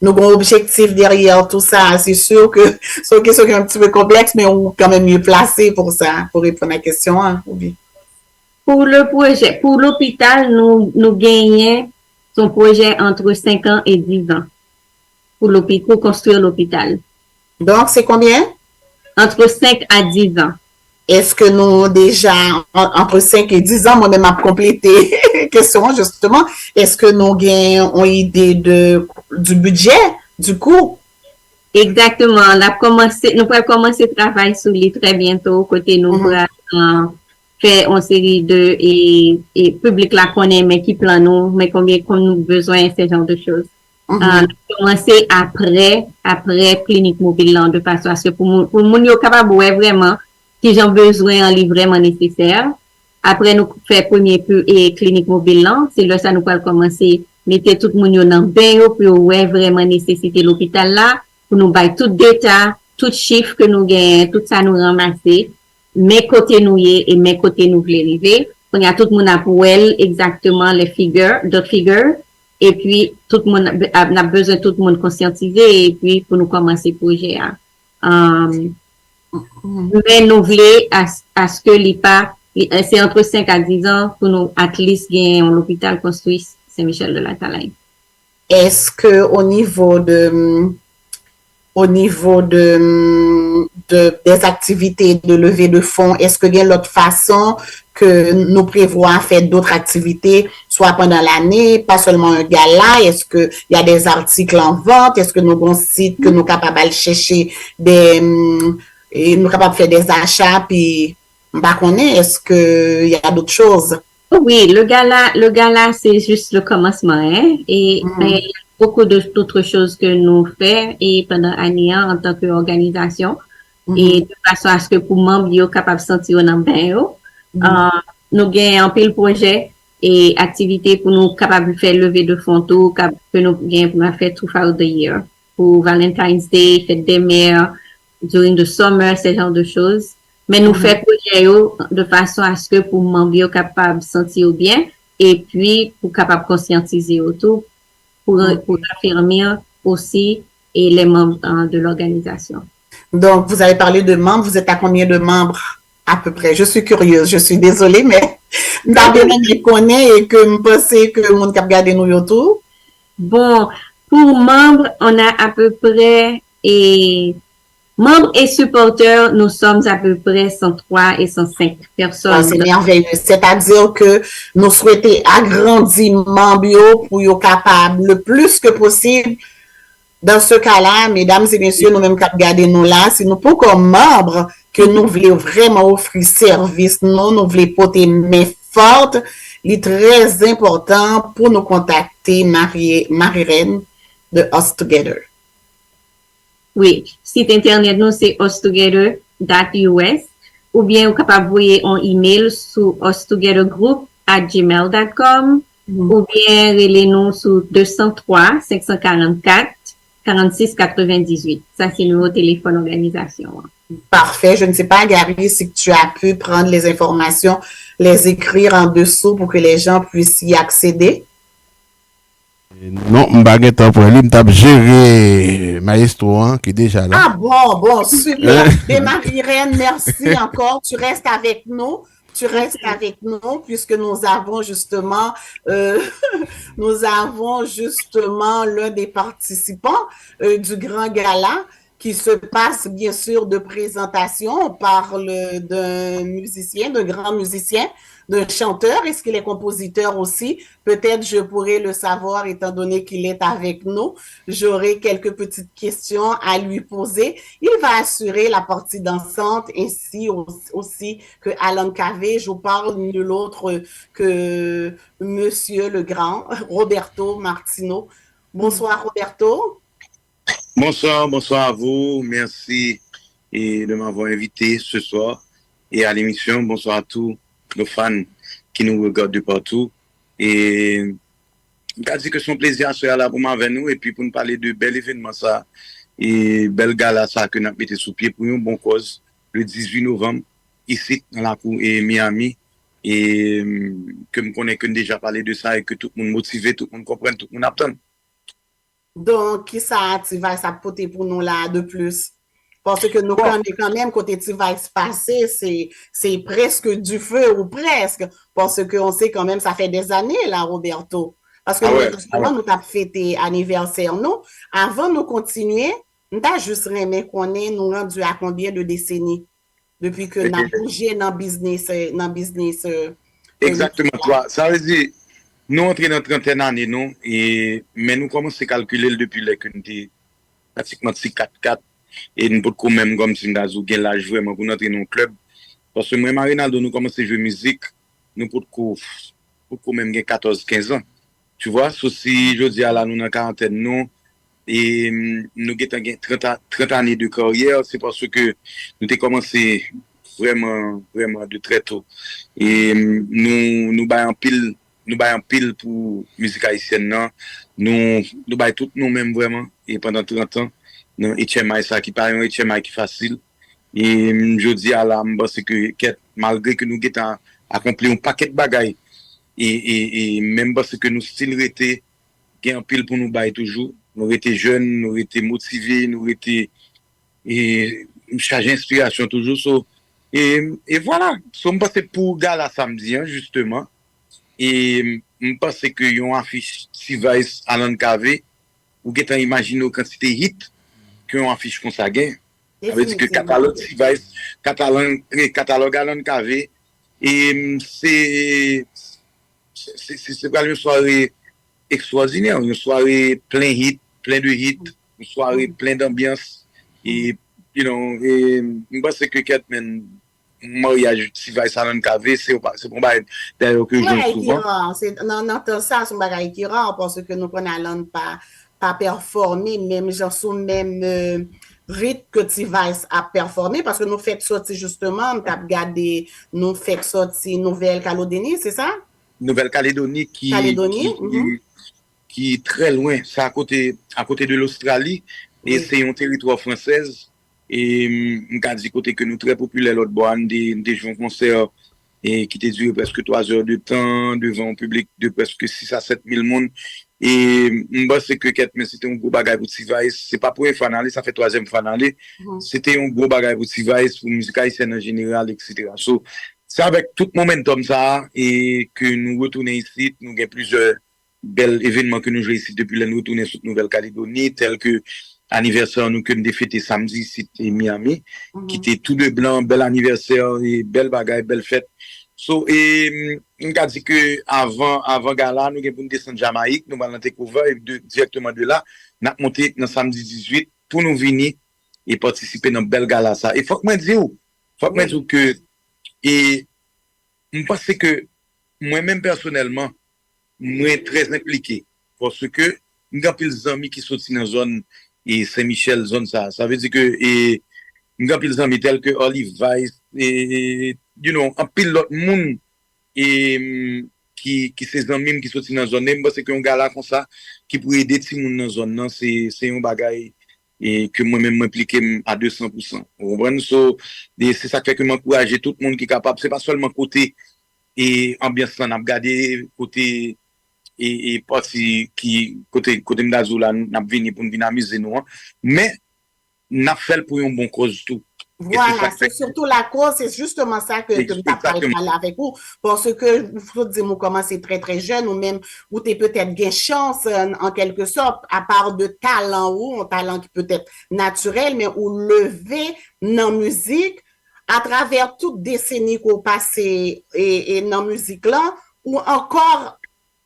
nos gros objectifs derrière tout ça. C'est sûr que c'est une question qui est un petit peu complexe, mais on est quand même mieux placé pour ça, pour répondre à la question. Hein, oui. Pour le projet, pour l'hôpital, nous gagnons son projet entre 5 ans et 10 ans pour construire l'hôpital. Donc, c'est combien? Entre 5 à 10 ans. Est-ce que nous, déjà, entre 5 et 10 ans, moi-même, à compléter la question, justement, est-ce que nous avons une idée du budget, du coût? Exactement. Nous pourrons commencer le travail sur lui très bientôt, côté nous pourrons faire une série de, et public la connaît, mais qui plan nous, mais combien nous besoin, ce genre de choses. Commencer après clinique mobile, là, de façon à ce que pour nous, capable, ouais, vraiment, qui j'ai besoin en livre vraiment nécessaire. Après, nous faire premier et clinique mobile là, c'est là ça nous peut commencer mettre tout le monde dans bain pour ouais vraiment nécessiter l'hôpital là pour nous bailler tout détail, tout chiffre que nous gagnons, tout ça nous ramasser, mes côtés nous y et mes côtés nous voulons arriver. On y a tout le monde à pour elle exactement les figures, d'autres figures et puis tout le monde a besoin tout le monde conscientiser et puis pour nous commencer projet mais nous voulons à ce que l'IPA, c'est entre 5 à 10 ans pour nous, at least, gagner l'hôpital construit Saint-Michel de la Talaye. Est-ce que au niveau des activités de levée de fonds, est-ce qu'il y a l'autre façon que nous prévoyons faire d'autres activités, soit pendant l'année, pas seulement un gala, est-ce qu'il y a des articles en vente, est-ce que nous avons un site que nous sommes capables de chercher et nous sommes capables de faire des achats, puis est-ce qu'il y a d'autres choses? Oui, le gala, c'est juste le commencement, hein, et il y a beaucoup d'autres choses que nous faisons et pendant l'année en tant qu'organisation, et de façon à ce que pour membres soient capables de sentir dans bien. Nous avons un pile projet et activités pour nous capables de faire lever de fonds tout, que nous avons pour faire throughout the year, pour Valentine's Day, fête des mères, during the summer, ce genre de choses. Mais nous faisons projet de façon à ce que pour membres soient capables de sentir bien et puis pour capables de conscientiser autour, pour affirmer aussi et les membres de l'organisation. Donc, vous avez parlé de membres. Vous êtes à combien de membres à peu près? Je suis curieuse. Je suis désolée, mais d'abord, je connais et que je pense que le monde qui a regardé nous YouTube. Bon, pour membres, on a à peu près membres et supporters, nous sommes à peu près 103 et 105 personnes. Ah, c'est merveilleux. C'est-à-dire que nous souhaitons agrandir membres pour être capables le plus que possible. Dans ce cas-là, mesdames et messieurs, nous-mêmes qui regardons nous là, si nous pas comme membres que nous voulons vraiment offrir service, nous voulons porter main forte, il est très important pour nous contacter Marie-Reine de Us Together. Oui, site internet nous c'est ustogether.us ou bien vous capable envoyer un email sur ustogethergroup@gmail.com ou bien relez-nous sur 203 544 46 98. Ça c'est numéro téléphone organisation. Parfait. Je ne sais pas, Gary, si tu as pu prendre les informations, les écrire en dessous pour que les gens puissent y accéder. Non, je n'ai pas pour lui, je gérer Maestro qui est déjà là. Ah bon, super. Mais Marie-Reine, merci encore. Tu restes avec nous. Puisque nous avons justement l'un des participants du grand gala qui se passe bien sûr de présentation. On parle d'un musicien, d'un grand musicien, d'un chanteur. Est-ce qu'il est compositeur aussi? Peut-être je pourrais le savoir étant donné qu'il est avec nous. J'aurai quelques petites questions à lui poser. Il va assurer la partie dansante ainsi aussi que Alan Cavé. Je vous parle de l'autre que Monsieur le Grand, Roberto Martino. Bonsoir Roberto. Bonsoir à vous. Merci de m'avoir invité ce soir et à l'émission. Bonsoir à tous nos fans qui nous regardent de partout. Et je dis que c'est un plaisir à se là pour avec nous et puis pour nous parler de bel événement ça et bel gala ça que nous avons mis sous pied pour une bonne cause le 18 novembre ici dans la cour et Miami. Et que je connais que déjà parlé de ça et que tout le monde motivé, tout le monde comprenne, tout le monde attend. Donc, qui ça, T-Vice a porté pour nous là de plus? Parce que nous Bon, connaissons quand même, côté T-Vice passé, c'est presque du feu ou presque. Parce qu'on sait quand même, ça fait des années là, Roberto. Parce que ah nous, ouais, ah ouais. justement, nous avons fêté anniversaire, nous. Avant de continuer, nous avons juste aimé qu'on est nous rendu à combien de décennies depuis que nous avons bougé dans le business musical. Exactement, toi. Ça veut dire, nous entrons dans 30 années, non, mais nous commençons à calculer depuis que nous étions pratiquement 4-4 et nous pouvons même comme si nous avons l'âge vraiment pour entrer dans le club. Parce que moi, Marinaldo, nous commençons à jouer musique, nous pouvons même 14-15 ans. Tu vois, si je dis à la nous dans la quarantaine, nous, et nous avons 30 années de carrière, c'est parce que nous avons commencé vraiment, vraiment de très tôt. Et nous baillons pile pour musique haïtienne, non. Nous baillons tout nous-mêmes vraiment. Et pendant 30 ans, nous HMI, ça qui paraît un HMI qui est facile. Et je dis à la c'est que malgré que nous avons accompli un paquet de bagailles, et même parce que nous still été en pile pour nous bailler toujours. Nous étions jeunes, nous étions motivés, nous étions chargés d'inspiration toujours. Et voilà, je pense que pour Gala samedi, hein, justement, et je pense qu'il y a une affiche T-Vice Alan KV, ou que tu imagines la quantité de hit qu'il y a une affiche comme ça gagne. Ça veut dire que catalogue T-Vice, catalogue Alan KV, et c'est pas une soirée extraordinaire, une soirée plein de hits, une soirée plein d'ambiance, et, et je pense que Catman, mariage T-Vice Alan KV, c'est pas d'ailleurs que je joue souvent. Non, ça, c'est un bagage qui rare parce que nous prenons pas performer, même genre sous même rythme que T-Vice a performé parce que nous fait sortir justement, nous avons regardé, nous fait sortir Nouvelle-Calédonie, c'est ça? Nouvelle-Calédonie Calédonie? qui est très loin, c'est à côté de l'Australie, et c'est un territoire français. Et je dis côté que nous très populaire l'autre bois, des gens concert et qui te duré presque 3 heures de temps devant un public de presque 6 à 7 000 monde. Et je pense que c'était un gros bagage pour T-Vice. C'est pas pour une finale, ça fait 3e finale. C'était un gros bagage pour T-Vice, pour musique haïtienne en général, etc. So, c'est avec tout momentum ça et que nous retournons ici, nous avons plusieurs bels événements que nous jouons ici depuis nous retourner sur Nouvelle-Calédonie, tels que anniversaire nous que nous fêté samedi c'était Miami qui était tout de blanc, bel anniversaire et belle bagaille, belle fête. So et on a dit que avant gala nous pour descendre Jamaïque, nous allons découvrir et directement de là, nous monter dans samedi 18 pour nous venir et participer dans belle gala ça. Et faut que moi dire que et je pense que moi-même personnellement moi très impliqué parce que nous avons des amis qui sont dans la zone et Saint-Michel, zone ça. Ça veut dire que, et, nous avons des amis tels que Olive Vice, et, un pile d'autres monde, et, qui ces amis qui sont dans la zone, même parce qu'un gars là comme ça, qui pourrait aider tout le monde dans la zone, c'est un bagage, et que moi-même m'impliquer à 200%. Vous comprenez? C'est ça qui fait que m'encourager tout le monde qui est capable. C'est pas seulement côté, et ambiance, on a regardé côté, et parti qui côté Mdazou là n'a venu pour venir amuser nous mais n'a fait pour un bon cause tout. Voilà, c'est surtout la cause, c'est justement ça que je parle avec vous, parce que faut dire nous commencer très très jeune ou même ou t'es peut-être gain chance en quelque sorte à part de talent ou un talent qui peut être naturel mais ou levé dans musique à travers toute décennie qu'on passé et dans musique là ou encore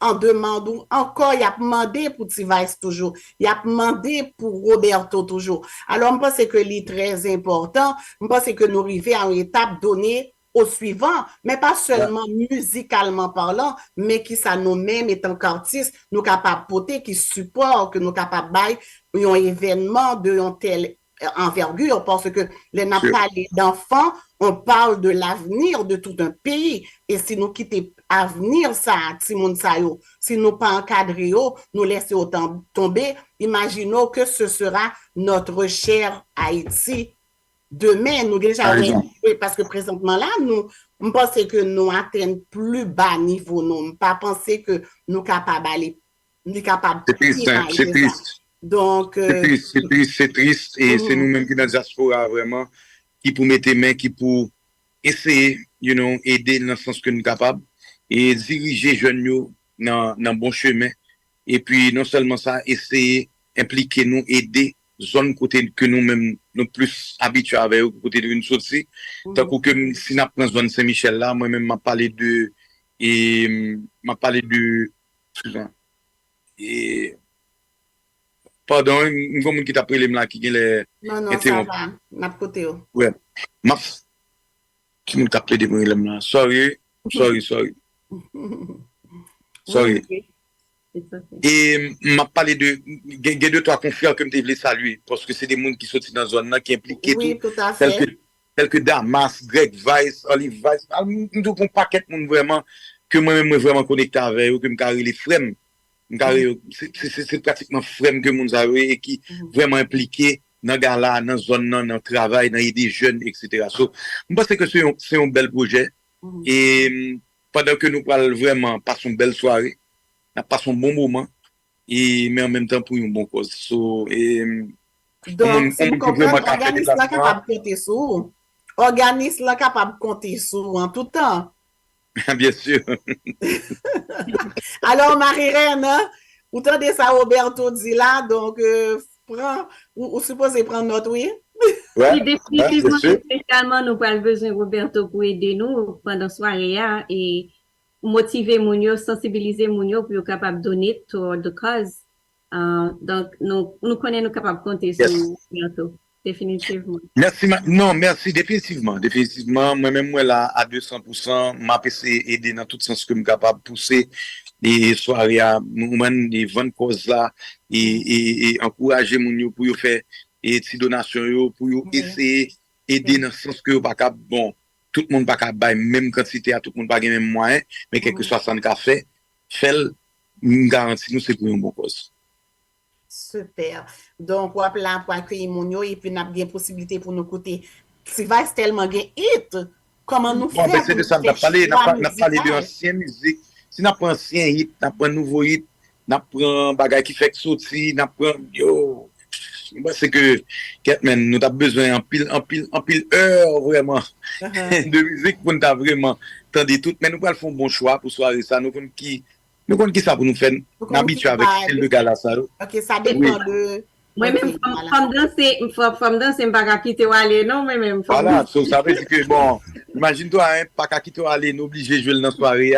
en demande ou encore, il a demandé pour T-Vice toujours, il a demandé pour Roberto toujours. Alors, je pense que c'est très important, je pense que nous arrivons à une étape donnée au suivant, mais pas seulement musicalement parlant, mais qui ça nous-mêmes étant qu'artistes, nous capables de porter, qui support, que nous capables de un événement de telle envergure, parce que les n'a parlé d'enfants, on parle de l'avenir de tout un pays, et si nous quittons avenir ça, si nous pas encadrer, nous laisser autant tomber, imaginons que ce sera notre cher Haïti demain, nous déjà, parce que présentement là, nous pensons que nous atteignons plus bas niveau, nous pas penser que nous capables d'aller, nous capables. C'est triste, Donc, c'est triste, et c'est nous-mêmes qui dans la diaspora vraiment, qui pour mettre main, qui pour essayer, aider dans le sens que nous sommes capables, et diriger jeunes dans le bon chemin. Et puis, non seulement ça, essayer, impliquer nous, aider, zone côté que nous-mêmes, nous plus habitués avec, côté de une sortie. Tant que si nous prenons zone Saint-Michel là, moi-même, m'a parlé de, et, pardon, une commune qui t'a pris les là, qui les. Non, ça va, n'a pas côté. Ouais. Qui nous t'a pris des là? Sorry. Et m'a parlé de deux trois confrères que je voulais saluer parce que c'est des gens qui sont dans la zone là qui impliquent tout à fait. Tel que Damas, Greg Weiss, Olive Weiss, nous avons un paquet de monde vraiment que moi-même vraiment connecté avec eux, que me carré les frères. C'est pratiquement frère que nous avons et qui vraiment impliqué dans la dans zone dans le travail, dans aider jeunes, etc. So, je pense que c'est un bel projet et pendant que nous parlons vraiment passer une belle soirée, nous passons un bon moment et mais en même temps pour une bonne cause. So, donc, si vous comprenez, l'organisme là capable de compter sur. Organisme là capable de compter sur en tout temps. Bien sûr. Alors, Marie-Reine, vous entendez ça, Roberto dit là, donc, vous supposez prendre note, oui? Oui, définitivement, spécialement, nous avons besoin de Roberto pour aider nous pendant la soirée et motiver Mounio, sensibiliser Mounio pour être capable de donner toward the cause. Donc, nous connaissons, nous capables de compter sur Roberto. Définitivement. Merci, définitivement. Moi-même, moi, là, à 200%, m'a essayé aider dans tout sens que je suis capable de pousser les soirées à les ventes causes là, et encourager mon yo pour faire des donations, pour essayer aider dans le sens que pas bon, tout le monde pas capable, même quantité, à tout le monde pas même moyen, mais quelque soit ça qu'a fait, garantie nous, c'est pour une bonne cause. Super. Donc, on va là pour accueillir Mounio et puis on a bien possibilité pour nous écouter. Si va tellement bien hit, comment nous faire? C'est de ça, on a parlé de ancienne musique. Si on prend ancien hit, on prend nouveau hit, on prend bagage qui fait sortir, on prend c'est que nous avons besoin en pile heure vraiment de musique pour nous vraiment tendre tout. Mais nous allons faire un bon choix pour soirée ça. Nous connaissons qui ça pour nous faire habituer avec le gars là ça. OK, ça dépend de moi-même, femme danser, pas qu'à quitter ou aller, non, moi-même. Voilà, ça veut dire que, bon, imagine-toi, pas qu'à quitter ou aller, nous obligés de jouer dans la soirée,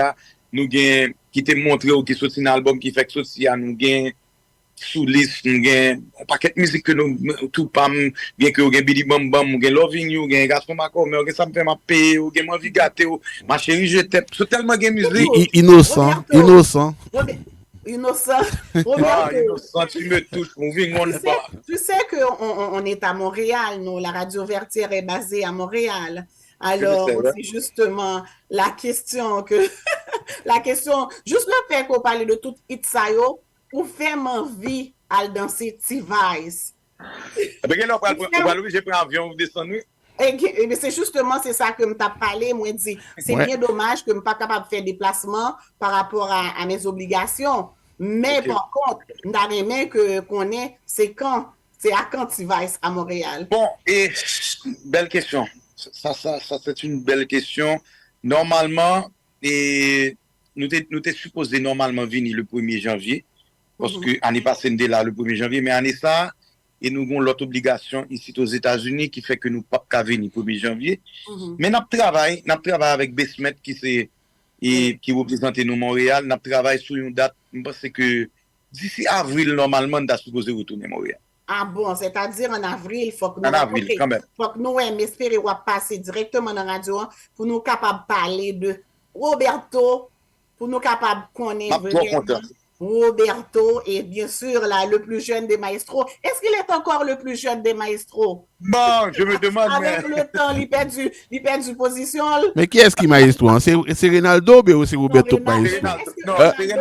nous gagnons, qui te montré ou qui sorti un album qui fait que sorti, nous gagnons, sous liste, nous gagnons, un paquet de musique que nous, tout pas, bien que nous gagnons Billy Bam Bam, nous gagnons Loving You, nous gagnons Gaston Macor, mais ça me fait ma paix, nous gagnons ma vie gâtée, ma chérie, je t'aime, c'est tellement de musique. Innocent. Innocent, tu me touches, tu sais qu'on est à Montréal, nous, la radio Vertière est basée à Montréal. Alors, c'est justement la question juste le fait qu'on parle de tout Itzayo, pour faire envie à danser T-Vice. On va l'obliger de prendre avion ou descendre. Et c'est justement ça que je t'ai parlé, moi dit. C'est bien dommage que je ne suis pas capable de faire des déplacements par rapport à mes obligations. Mais par contre, je n'ai qu'on est, c'est quand T-Vice à Montréal. Bon, et belle question. Ça c'est une belle question. Normalement, nous t'es supposé normalement venir le 1er janvier. Parce que l'année passée, nous là le 1er janvier, mais année ça, et nous avons l'autre obligation ici aux États-Unis qui fait que nous ne pouvons pas venir le 1er janvier. Mais nous travaillons avec Besmet qui représente nous Montréal. Nous travaillons sur une date, je pense que d'ici avril, normalement, nous sommes supposés retourner à Montréal. Ah bon, c'est-à-dire en avril, il faut que nous espérions passer directement dans la radio pour nous capables de parler de Roberto, pour nous capables de connaître Roberto et bien sûr là, le plus jeune des maestros. Est-ce qu'il est encore le plus jeune des maestros? Bon, je me demande. Avec le temps, il perd du position. Mais qui est-ce qui maestro? C'est Ronaldo ou c'est Roberto maestro? Non, c'est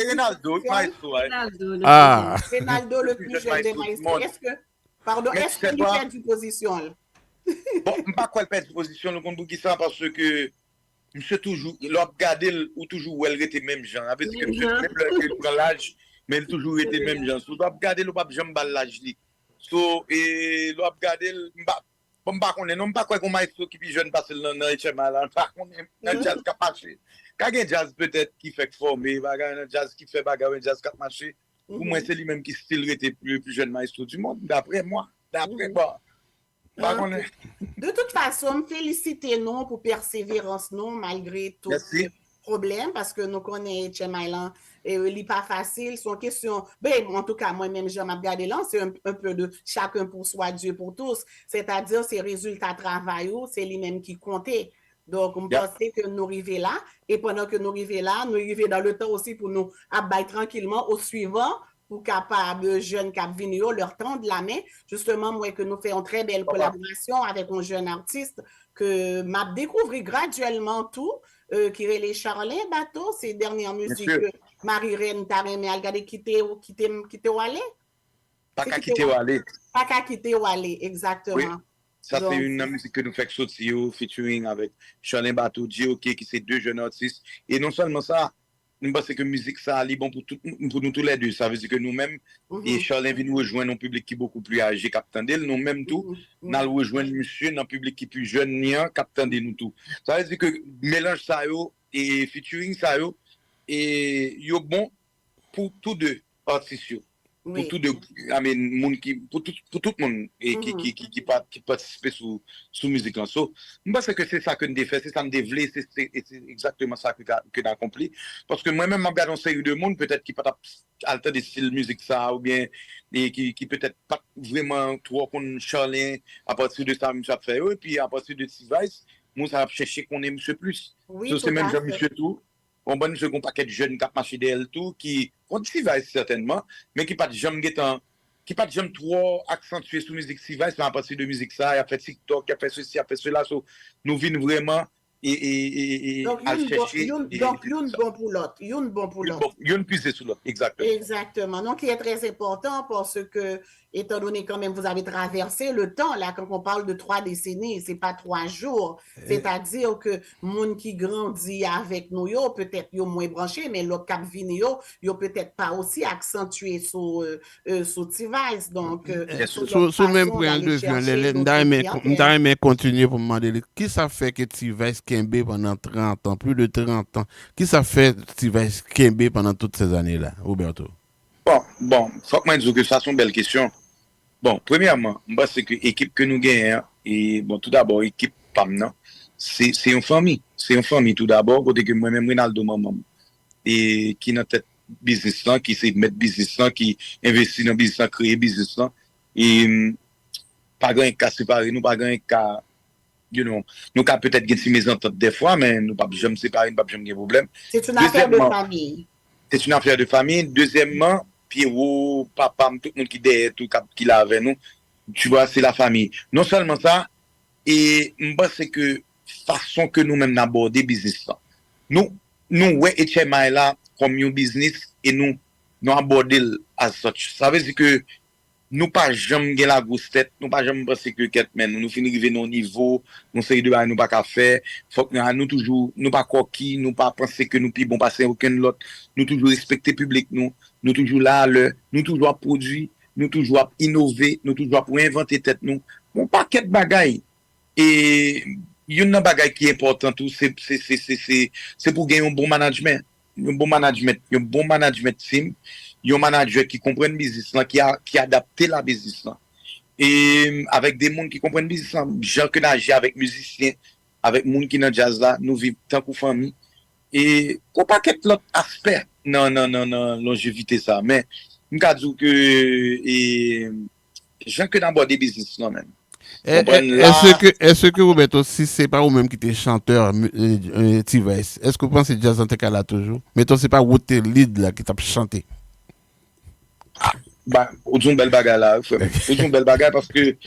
Ronaldo maestro. Ronaldo le plus jeune des maestros. Est-ce qu'il perd du position? Bon, je ne sais pas quoi il perd du position, le compte ça parce que monsieur toujours, il a regardé ou toujours où elle était même genre. Avec que même le l'âge, mais il toujours été même gens. So, doit regarder le pape Jean l'âge li. So, et doit regarder bon pas connait non pas quoi qu'on maestro qui plus jeune parce que dans HMA là, pas connait dans jazz qui marché. Quand un jazz peut-être qui fait former, bagarre jazz qui fait bagarre jazz qui marché. Pour moi c'est lui-même qui style était le plus jeune maestro du monde d'après moi. D'après moi. De toute façon, félicitez nous pour persévérance nous malgré tout. Merci. Problème parce que nous connaissons Island et il n'est pas facile. Son question, ben, en tout cas, moi-même, je m'ai regardé là, c'est un peu de chacun pour soi, Dieu pour tous. C'est-à-dire, ces résultats de travail, c'est lui-même qui comptait. Donc, on pense que nous arrivons là, et pendant que nous arrivons là, nous arrivons dans le temps aussi pour nous abattre tranquillement au suivant, pour capable jeunes cap venir leur tendre la main. Justement, moi, que nous faisons très belle collaboration avec un jeune artiste que m'a découvert graduellement tout, qui est les Charlin Bateau, ces dernières musiques que Marie-Reine t'a aimé à regarder quitter ou aller. Pas qu'à quitter ou aller. Pas qu'à quitter ou aller, exactement. Oui. Ça, c'est une musique que nous faisons sortir, featuring avec Charlin Bateau, J.O.K., qui sont deux jeunes artistes. Et non seulement ça, nous pensons que la musique, ça est bon pour nous tous les deux. Ça veut dire que nous-mêmes, et Charlin vient nous rejoindre un public qui est beaucoup plus âgé, Captain Del, nous-mêmes tout, nous rejoindre monsieur dans un public qui est plus jeune, Captain Del, nous tout. Ça veut dire que mélange ça et featuring ça et yo bon pour tous deux artistes. Pour tout de monde qui pour tout le monde et qui participe sous musique là. So, moi c'est que c'est ça que nous fait, c'est ça nous développer, c'est exactement ça que nous accompli parce que moi-même regarde une série de monde peut-être qui pas alter des styles musique ça ou bien et qui peut-être pas vraiment trop qu'on Charlin à partir de ça monsieur fait et puis à partir de T-Vice moi ça va chercher qu'on aime monsieur plus. So, c'est même Jean-Michel tout. On bonne second paquet de jeunes qui marché d'elle tout qui on T-Vice certainement mais qui pas de jamais trop accentué sur musique T-Vice mais à partir de musique ça il a fait TikTok il a fait ceci il a fait cela so, nous venons vraiment et donc une bon pour l'autre une puiser sur l'autre exactement donc il est très important parce que étant donné quand même vous avez traversé le temps là quand on parle de 3 décennies c'est pas 3 jours c'est-à-dire que monde qui grandit avec nous yo peut-être yo moins branché mais l'autre cap vini yo peut-être pas aussi accentué sur T-Vice donc sur même point de vue on continuer pour me demander qui ça fait que T-Vice Kembe pendant 30 ans plus de 30 ans qui ça fait T-Vice Kembe pendant toutes ces années là Roberto? Bon, faut que moi dise que ça sont belles questions. Bon, premièrement, moi c'est que l'équipe que nous gagnons et bon tout d'abord équipe PAM c'est une famille, tout d'abord côté que moi-même Ronaldo maman et qui dans tête business là qui c'est mettre business là qui investit dans business là créer business là et pas grand cas séparer nous pas grand cas nous cas peut-être gagner mes ententes des fois mais nous pas jamais séparer pas jamais problème. C'est une affaire de famille. C'est une affaire de famille. Deuxièmement, Pierrot, papa, tout le monde qui derrière, tout qui là avec nous, tu vois, c'est la famille. Non seulement ça, et moi, c'est que façon que nous-mêmes d'aborder business là. Nous, ouais, HMI là, comme un business, et nous aborder as such. Ça veut dire que nous pas jamais gagner la grosse tête, nous pas jamais penser que quête men, nous finir arriver nos niveau, nous série de bail nous pas qu'à faire, faut que nous toujours nous pas coquille, nous pas penser que nous plus bon passer aucun l'autre, nous toujours respecter public nous toujours là nous toujours produire, nous toujours innover, nous toujours pour inventer tête nous. Bon paquet de bagaille et une bagaille qui est important tout c'est pour gagner un bon management team. Il y a un manager qui comprend le business là, qui adapte la business là. Et avec des gens qui comprennent le business là, gens que n'agir avec musiciens, avec gens qui dans jazz là, nous vivons tant que famille. Et pour pas qu'être l'autre aspect, non, longévité ça. Mais, je peux dire que, gens que d'aborder des business là même. Est-ce que Roberto, si c'est pas vous-même qui êtes chanteur T-Vice, est-ce que vous pensez que jazz en cas là toujours? Mettons, c'est pas Wote Lead là qui t'a chanté. Bah, une belle bagarre là, une belle bagarre parce que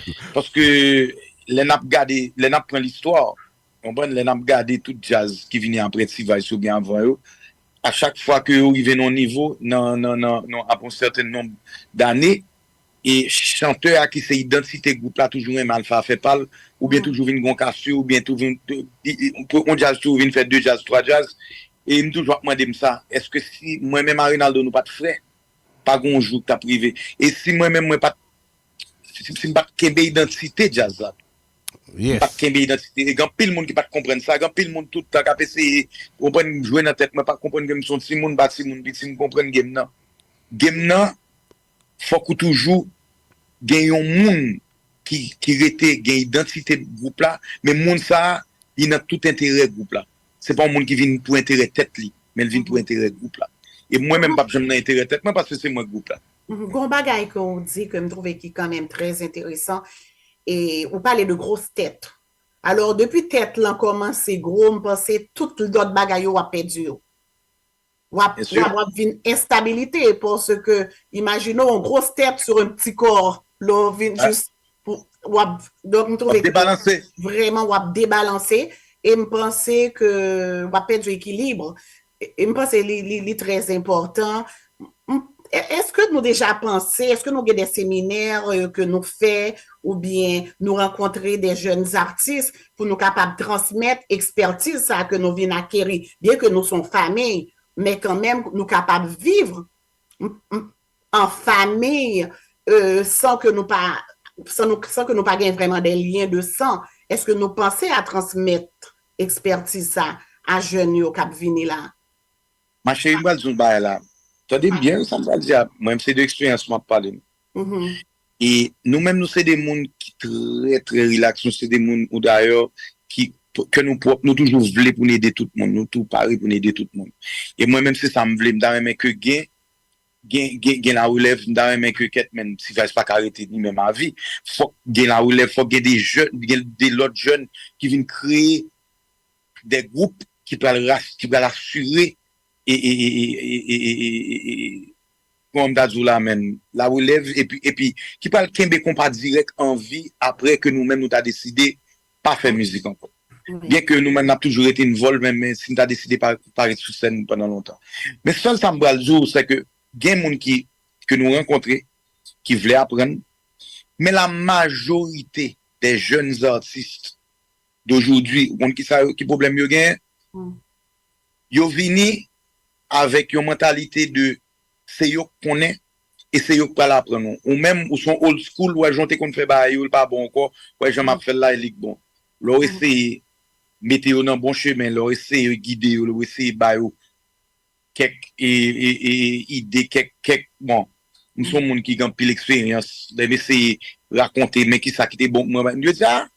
les n'a prend l'histoire, on prend les n'a gardé tout jazz qui vient après T-Vice ou bien avant eux. À chaque fois que vous arrivez au niveau, non, après un certain nombre d'années, et chanteur qui c'est identité groupe là toujours un Alpha fait parle ou bien toujours une Goncassio ou bien toujours on jazz toujours une faire 2 jazz 3 jazz et me toujours demander ça est-ce que si moi même Ronaldo nous pas de frère pas gon jour que t'as privé. Et si moi-même, moi pas, si pas kembe identité jazz là, Yes. pas kembe identité, et grand pile monde qui pas comprendre ça, grand pile monde tout temps qui essayer comprendre jouer dans tête, moi pas comprendre game son si monde bat si monde si me comprendre game nan. Game nan, faut que toujours gagne un monde qui rete gagne identité de groupe là, mais monde ça, il a tout intérêt groupe là. C'est pas un monde qui vient pour intérêt tête li, mais il vient pour intérêt groupe là. Et moi-même, pas jamais intérêt tête, moi parce que c'est moi groupe là. Gon bagay qu'on dit que je trouve qui est quand même très intéressant. Et on parlait de grosses têtes. Alors, depuis tête, là, commencé gros, je pense que tout l'autre bagay a perdu. Ou a une instabilité parce que, imaginons une grosse tête sur un petit corps. Là, juste pour, donc, je trouve que vraiment, on a débalancé. Et je pensais que on a perdu l'équilibre. Et je pense que c'est très important. Est-ce que nous déjà pensé, est-ce que nous avons des séminaires que nous faisons ou bien nous rencontrer des jeunes artistes pour nous capables de transmettre expertise ça que nous venons acquérir, bien que nous sommes famille, mais quand même nous capables de vivre en famille sans que nous pas gagnent vraiment des liens de sang. Est-ce que nous pensons à transmettre expertise ça à jeunes qui viennent là? Ma chérie, là. Attendez bien, ça me va dire, moi, c'est de l'expérience, moi, parler. Et nous-mêmes, nous, c'est des mondes qui très, très relax, nous, c'est des mondes, ou d'ailleurs, que nous toujours voulons pour aider tout le monde, nous, tout pareil pour aider tout le monde. Et moi-même, c'est ça, me voulais, me que gain la relève, me que quête, même, si je pas arrêter ni même ma vie, faut gain la relève, faut gain des jeunes, des autres jeunes qui viennent créer des groupes qui peuvent assurer comme d'Azoula même la relève et puis qui parle kembe compas direct en vie après que nous-mêmes nous t'a décidé pas faire musique encore. Bien que nous-mêmes n'a toujours été une vol même mais si nous t'a décidé pas paraître sur scène pendant longtemps. Mais seul ça me bral c'est que gen moun qui que nous rencontrer qui voulait apprendre mais la majorité des jeunes artistes d'aujourd'hui qui problème yo gen yo vini avec une mentalité de c'est yo connaît et c'est yo pas l'apprendre ou même ou son old school ou jonté qu'on fait ba yo pas bon encore ouais j'en m'a fait là il bon leur essayer mettre yo dans bon chemin leur essayer guider yo leur essayer ba yo quelques idées quelques bon nous sommes monde qui ont pile expérience d'essayer raconter mais qui ça qui était bon moi je dis ah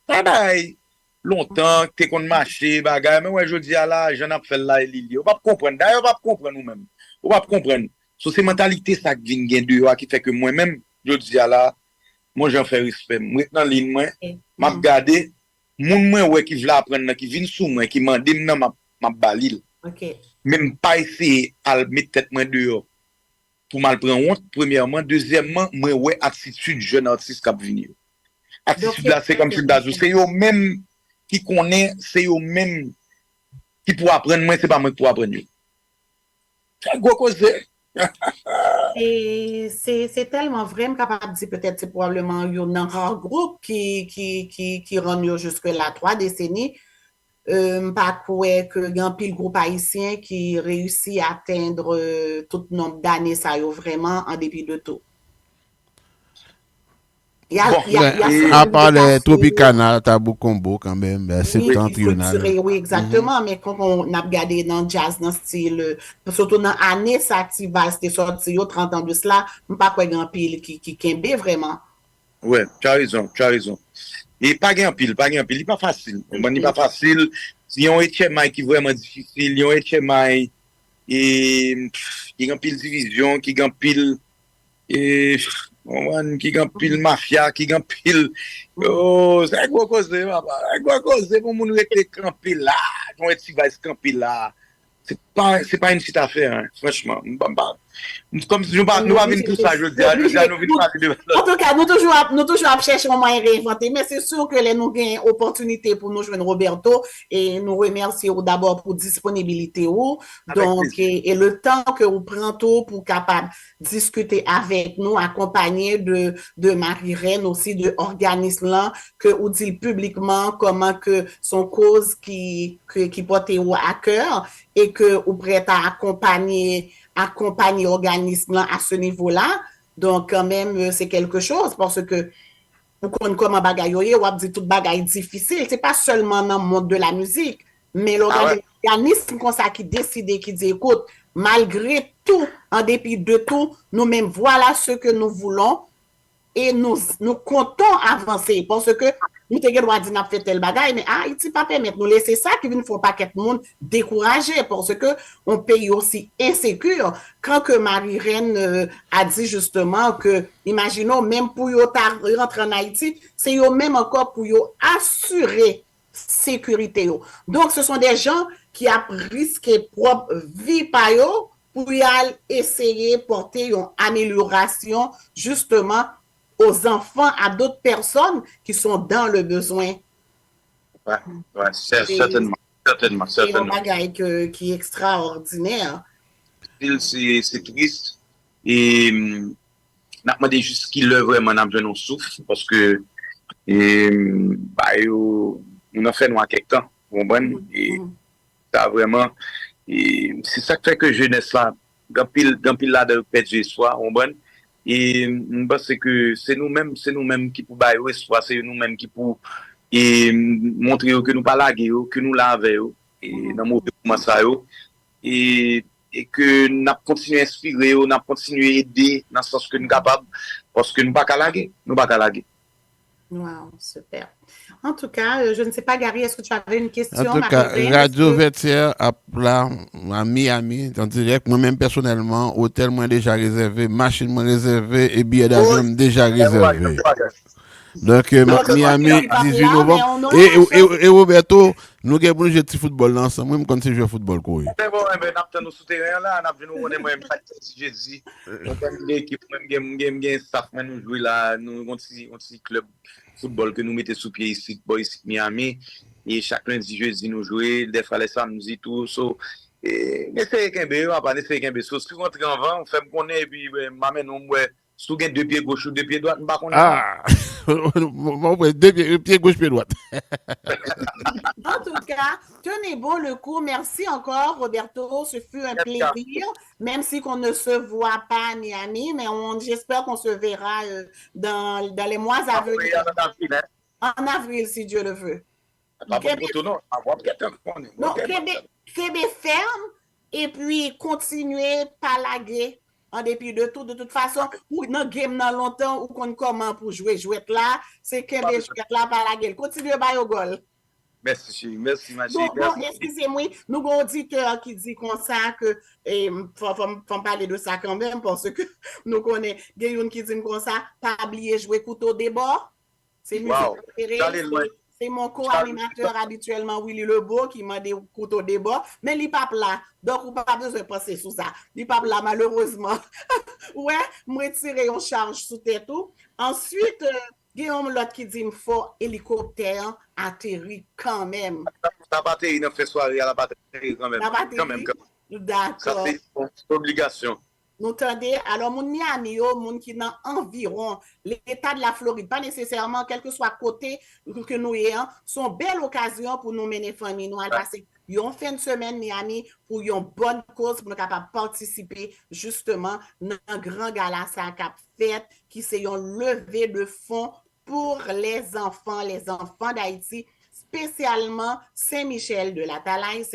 bye longtemps t'es qu'on marcher bagay mais ouais je dis là j'en ai fait là il on pas comprendre d'ailleurs on pas comprendre nous même on pas comprendre so c'est mentalité ça qui vient gain dehors qui fait que moi même je dis là moi j'en fais respect moi dans ligne moi m'a regarder moun moi ouais qui veut apprendre qui vient sous moi qui mande nan m'a balil même pas essayer à mettre tête moi dehors pour mal prendre honte premièrement deuxièmement moi ouais attitude jeune artiste qui venir attitude là c'est comme si d'azou c'est yo même qui connaît, c'est eux même qui pour apprendre, moi, c'est pas moi pour apprendre. C'est gros cause. Et c'est tellement vrai, capable de dire peut-être c'est probablement un rare groupe qui rend jusque là 3 décennies. Pas quoi que y a un pile groupe haïtien qui réussit à atteindre tout nombre d'années, ça y est vraiment en dépit de tout. À part les Tropicana, Tabou Combo quand même, septentrional. Oui, exactement, mais quand on a regardé dans le jazz, dans le style, surtout dans l'année, ça c'était sorti, 30 ans de cela, je ne sais pas quoi grand pile qui kembe vraiment. Ouais, tu as raison. Et pas grand pile, il n'est pas facile. Il n'est pas facile. Il y a un HMI qui est vraiment difficile, il y a un HMI qui a pile division, qui a pile qui gagne pile mafia, qui gagne pile c'est quoi cause papa, c'est quoi cause pour moun rete camper là, on est si va camper là. C'est pas une petite affaire hein, franchement. Comme si nous pas venir tout ça je dis, nous venir parler de. En tout cas, nous toujours chercher un moyen réinventer, mais c'est sûr que les nous gain opportunité pour nous joindre Roberto et nous remercier d'abord pour disponibilité donc et le temps que vous prenez pour capable discuter avec nous, accompagné de Marie-Reine aussi de organisme là que vous dit publiquement comment que son cause qui porte à cœur et que vous prêt à accompagner accompagner l'organisme à ce niveau-là. Donc, quand même, c'est quelque chose parce que pour qu'on comment bagaille ou a dit tout bagaille difficile, c'est pas seulement dans le monde de la musique, mais l'organisme comme ça qui décide, qui dit écoute, malgré tout, en dépit de tout, nous-mêmes voilà ce que nous voulons et nous comptons avancer parce que nous te droit dit n'a fait tel bagaille mais Haïti pas permettre nous laisser ça qui ne faut pas qu'être monde découragé parce que on pays aussi insécure quand que Marie-Reine a dit justement que imaginons même pour yo rentrer en Haïti c'est yo même encore pour yo assurer sécurité yo. Donc ce sont des gens qui a risqué propre vie par yo pour y aller essayer porter une amélioration justement aux enfants, à d'autres personnes qui sont dans le besoin. Ouais, certainement. C'est un bagage qui est extraordinaire. C'est triste. Et n'a demandé juste qu'il le vraiment n'a besoin de souffle parce que on a fait nous à quelque temps. Et ça vraiment. Et c'est ça qui fait que jeunesse là, quand pile là de perdre espoir, et je pense que c'est nous-mêmes qui pour bailler espoir, c'est nous-mêmes qui pour montrer que nous pas laguer, que nous l'avons et dans mauvais moment ça et que n'a continuer à inspirer, n'a continuer à aider dans le sens que nous capables parce que nous pas laguer, Wow, super. En tout cas, je ne sais pas, Gary, est-ce que tu avais une question? En tout cas, Radio Vertière à Miami, en direct. Moi-même, personnellement, hôtel moi déjà réservé, machine moi réservé et billet d'avion déjà réservé. Donc, Miami, 18 novembre. Et Roberto, nous avons joué un petit football ensemble. Moi, je continue à jouer au football. C'est bon, mais nous sommes souterrains là, nous avons même si je dis. Nous avons une équipe, même staff, nous jouons là, nous avons un club football que nous mettons sous pied ici, Miami. Et chaque lundi, jeudi, nous jouons, des fois les samedis, tout. Mais c'est qu'un bé, on va pas essayer qu'un bé. Si on rentre en vent, on fait connaître et puis, maman, nous, si tu as deux pieds gauche ou deux pieds droits, on va connaître. Ah! Deux pieds gauche, pied droite. En tout cas, tenez bon le coup. Merci encore, Roberto. Ce fut un plaisir, même si qu'on ne se voit pas à Miami, mais j'espère qu'on se verra dans les mois à venir. En avril, si Dieu le veut. Québec ferme et puis continuer par laguer. En dépit de tout, de toute façon, ou dans game dans longtemps, ou qu'on comment pour jouer là, c'est que les jouets là par la gueule. Continuez par au goal. Merci, ma chérie. Bon, excusez-moi, nous avons un auditeur qui dit comme ça que, faut parler de ça quand même, parce que nous connaissons, il y a qui dit comme ça, pas oublier jouer couteau des bords. C'est musique préférée. C'est mon co-animateur habituellement, Willy Lebeau, qui m'a dit couteau des bords, mais il n'est pas là. Donc, on n'a pas besoin de penser sur ça. Il n'est pas là, malheureusement. Ouais, moi, tirer en charge sous tête tout. Ensuite, Guillaume, l'autre qui dit, il faut hélicoptère atterri quand même. La batterie, il a fait soirée à la batterie quand même. La batterie? D'accord. Ça, c'est une obligation. Nous tendez, alors, mon Miami, mon qui dans environ l'état de la Floride, pas nécessairement, quel que soit côté que nous ayons, sont belles occasions pour nous mener famille. Nous allons passer une fin de semaine Miami pour une bonne cause, pour nous capables de participer justement dans un grand gala ça cap fête qui c'est un levée de fonds pour les enfants d'Haïti, spécialement Saint-Michel de la Talaye,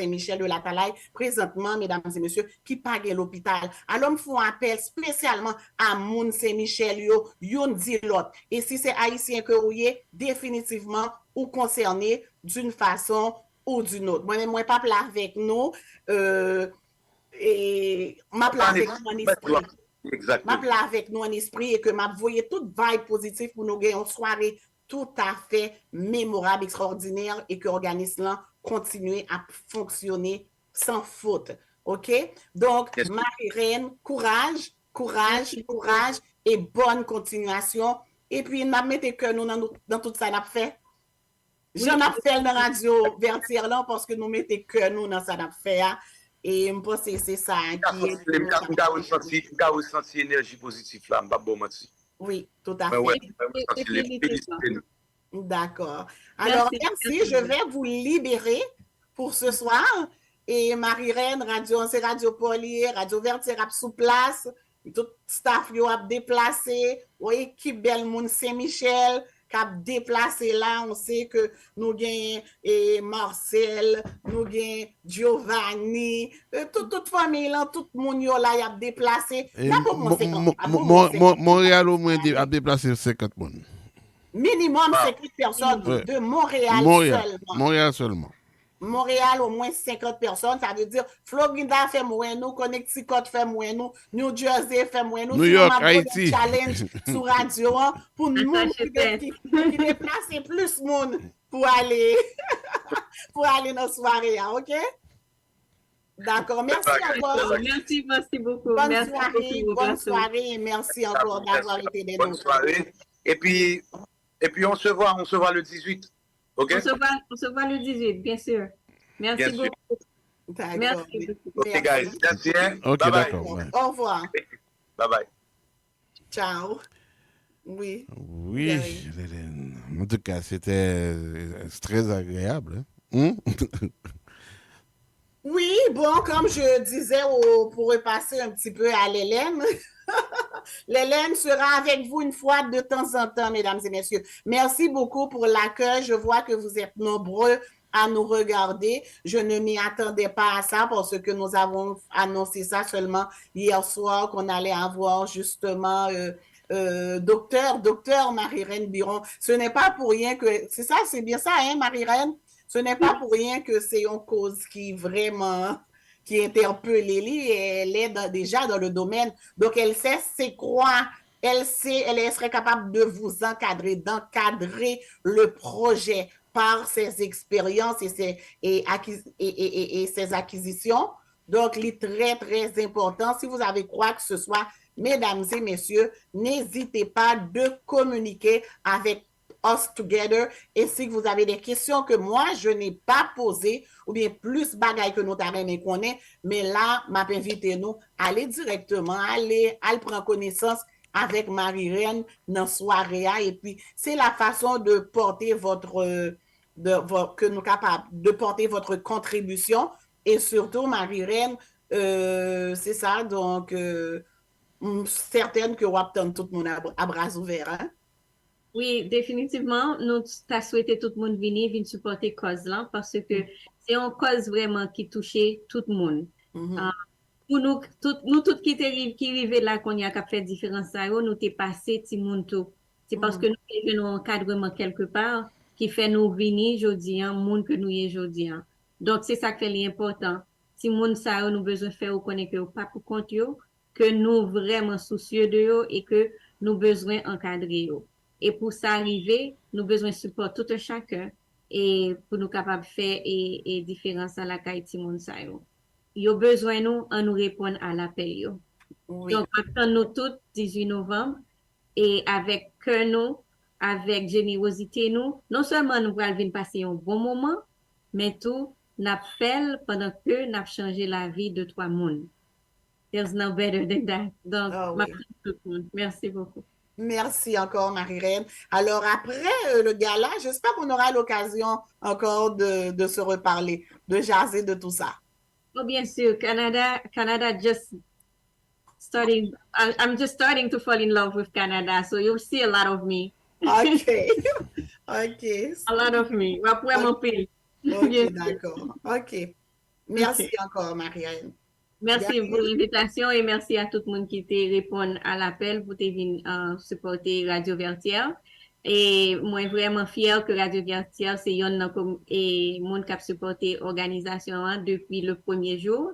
présentement, mesdames et messieurs, qui pague l'hôpital. Alors, il faut un appel spécialement à Moun Saint-Michel, yon dit l'autre. Et si c'est haïtien que vous êtes, définitivement, ou concerné d'une façon ou d'une autre. Moi-même, moi, pas là avec nous, et m'a là avec nous en esprit. M'a là avec nous en esprit et que m'a voyé toute vibe positive pour nous gagner une soirée tout à fait mémorable, extraordinaire et que l'organisme continue à fonctionner sans faute. OK? Donc, Marie-Reine, courage et bonne continuation. Et puis, nous mettons que nous dans tout ça, nous fait. J'en ai fait dans la radio Vertière là parce que nous mettons que nous dans ça, nous fait. Et je pense que c'est ça qui est. Nous avons senti l'énergie positive là, je ne vais Oui, tout à fait. D'accord. Alors, merci. Je vais vous libérer pour ce soir. et Marie-Reine, c'est Radio Polier, Radio Vertier ap sous place, tout staff yo ap déplacé, ou équipe bel moun Saint-Michel, cap déplacé là, on sait que nous gagnons Marcel, nous gagnons Giovanni, toute famille là, tout le monde là y a déplacé. Montréal au moins a déplacé 50 personnes. Minimum 50 personnes de Montréal seulement. Montréal seulement. Montréal, au moins 50 personnes, ça veut dire Florida fait moins nous, Connecticut fait moins nous, New Jersey fait moins nous, New York, Haïti. Challenge sur radio pour nous qui déplacer plus monde pour aller dans la soirée, ok? D'accord, merci encore. Merci beaucoup. Bonne soirée et merci encore d'avoir été des nôtres. Bonne soirée. Et puis on se voit le 18. OK? On se voit le 18, bien sûr. Merci beaucoup. Merci beaucoup. OK, guys. That's it. OK, bye d'accord. bye. Ouais. Au revoir. Bye bye. Ciao. Oui. Oui, Hélène. En tout cas, c'était très agréable. Hein? Oui, bon, comme je disais, pour repasser un petit peu à l'Hélène, l'Hélène sera avec vous une fois de temps en temps, mesdames et messieurs. Merci beaucoup pour l'accueil. Je vois que vous êtes nombreux à nous regarder. Je ne m'y attendais pas à ça parce que nous avons annoncé ça seulement hier soir qu'on allait avoir justement docteur Marie-Reine Biron. Ce n'est pas pour rien que... C'est ça, c'est bien ça, hein, Marie-Reine? Ce n'est pas pour rien que c'est une cause qui vraiment... qui interpelle Lily, elle est déjà dans le domaine. Donc, elle sait c'est quoi, elle serait capable de vous encadrer, d'encadrer le projet par ses expériences et ses acquisitions. Donc, il est très, très important. Si vous avez quoi que ce soit, mesdames et messieurs, n'hésitez pas de communiquer avec Us Together. Et si vous avez des questions que moi, je n'ai pas posées, ou bien plus bagaille que nous t'avons connaît, mais là, m'a invité nous à aller directement, aller prendre connaissance avec Marie-Reine dans la soirée. Et puis, c'est la façon de porter que nous capables de porter votre contribution. Et surtout, Marie-Reine, c'est ça, donc, certaine que vous attendez tout le monde à bras ouverts, hein? Oui, définitivement, nous t'as souhaité tout le monde venir supporter cause là parce que c'est une cause vraiment qui touchait tout le monde. Pour nous toutes qui arrivent là qu'on y a fait différence ça, nous t'es passé tout le monde tout. C'est parce que nous avons un encadrement quelque part qui fait nous venir aujourd'hui, monde que nous y aujourd'hui. Donc c'est ça qui est l'important. Si monde ça nous besoin faire ou connaître que pas pour compte yo, que nous vraiment soucieux de yo et que nous besoin encadrer yo. Et pour ça arriver, nous besoin de support tout un chacun et pour nous capables de faire et différence à la Haïti monde ça yo. Yo besoin nous en nous répondre à l'appel yo. Oui. Donc attend nous tous 18 novembre et avec cœur nous, avec générosité nous, non seulement nous allons venir passer un bon moment, mais tout n'a fait pendant que n'a changé la vie de trois monde. There's no better than that. Donc merci beaucoup. Merci encore, Marie-Reine. Alors, après le gala, j'espère qu'on aura l'occasion encore de se reparler, de jaser de tout ça. Oh, bien sûr. Canada just starting. I'm just starting to fall in love with Canada, so you'll see a lot of me. OK. OK. A lot of me. OK, d'accord. OK. Merci encore, Marie-Reine. Merci pour l'invitation et merci à tout le monde qui t'a répondu à l'appel pour te venir supporter Radio Vertière. Et moi, vraiment fière que Radio Vertière, c'est un monde qui a supporté l'organisation depuis le premier jour.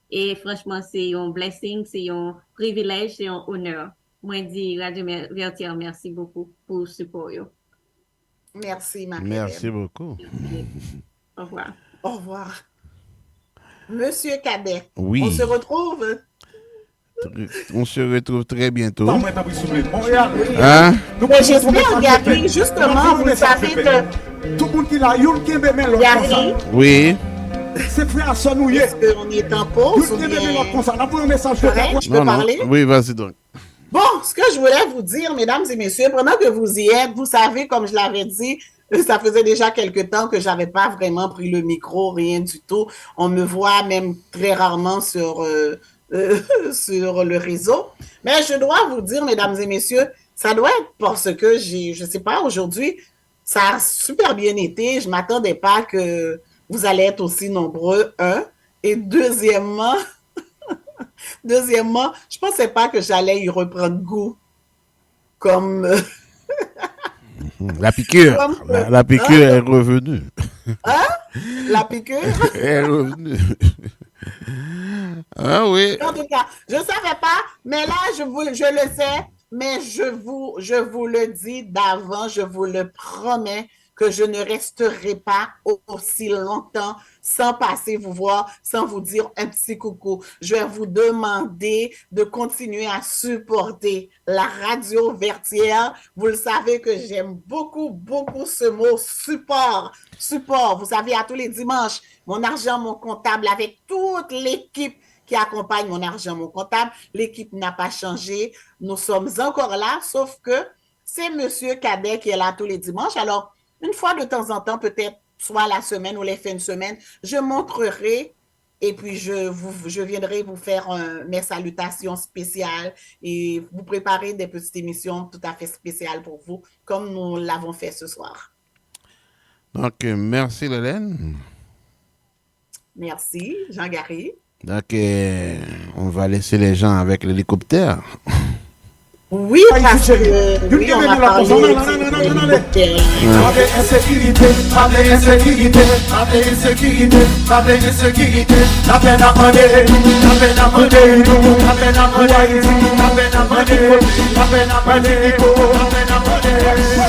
Et franchement, c'est un blessing, c'est un privilège, c'est un honneur. Moi, je dis Radio Vertière, merci beaucoup pour le support. Merci, Marie. Merci beaucoup. Au revoir. Au revoir. Monsieur Cadet, oui. On se retrouve. On se retrouve très bientôt. Hein? J'espère, Gary, justement, vous savez que... Tout le monde qui l'a, Gary, oui. C'est frère à sonouiller. Est-ce qu'on est en pause ou bien... Je peux parler? Oui, vas-y donc. Bon, ce que je voulais vous dire, mesdames et messieurs, pendant que vous y êtes, vous savez, comme je l'avais dit, Ça faisait déjà quelque temps que j'avais pas vraiment pris le micro, rien du tout. On me voit même très rarement sur le réseau. Mais je dois vous dire, mesdames et messieurs, ça doit être parce que je sais pas, aujourd'hui, ça a super bien été. Je m'attendais pas que vous allez être aussi nombreux, un. Et deuxièmement, je pensais pas que j'allais y reprendre goût comme... La piqûre, comme la piqûre est revenue. Hein? La piqûre? Elle est revenue. Ah oui. En tout cas, je ne savais pas, mais là, je le sais, mais je vous le dis d'avant, je vous le promets que je ne resterai pas aussi longtemps sans passer vous voir, sans vous dire un petit coucou. Je vais vous demander de continuer à supporter la radio Vertière. Vous le savez que j'aime beaucoup, beaucoup ce mot support. Support, vous savez, à tous les dimanches, mon argent, mon comptable, avec toute l'équipe qui accompagne mon argent, mon comptable. L'équipe n'a pas changé. Nous sommes encore là, sauf que c'est Monsieur Cadet qui est là tous les dimanches. Alors, une fois de temps en temps, peut-être soit la semaine ou les fins de semaine, je montrerai et puis je viendrai vous faire mes salutations spéciales et vous préparer des petites émissions tout à fait spéciales pour vous, comme nous l'avons fait ce soir. Donc, merci Lélène. Merci, Jean-Gary. Donc, on va laisser les gens avec l'hélicoptère. Oui, parce que oui, on a parlé d'hélicoptère. Pas d'insécurité, pas d'insécurité, pas d'insécurité, pas d'insécurité. La peine à manger, la peine à manger, la peine à manger, la peine à manger, la peine à manger, la peine à manger.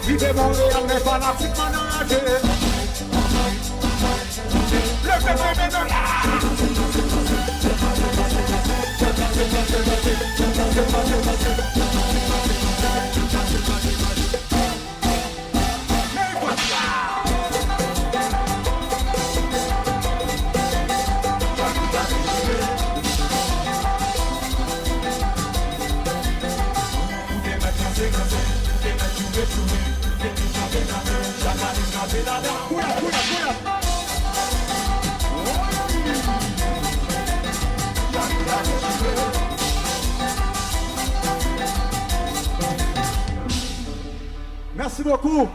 Vive Montréal, mais fanatiquement enragé. Le peuple de Merci beaucoup.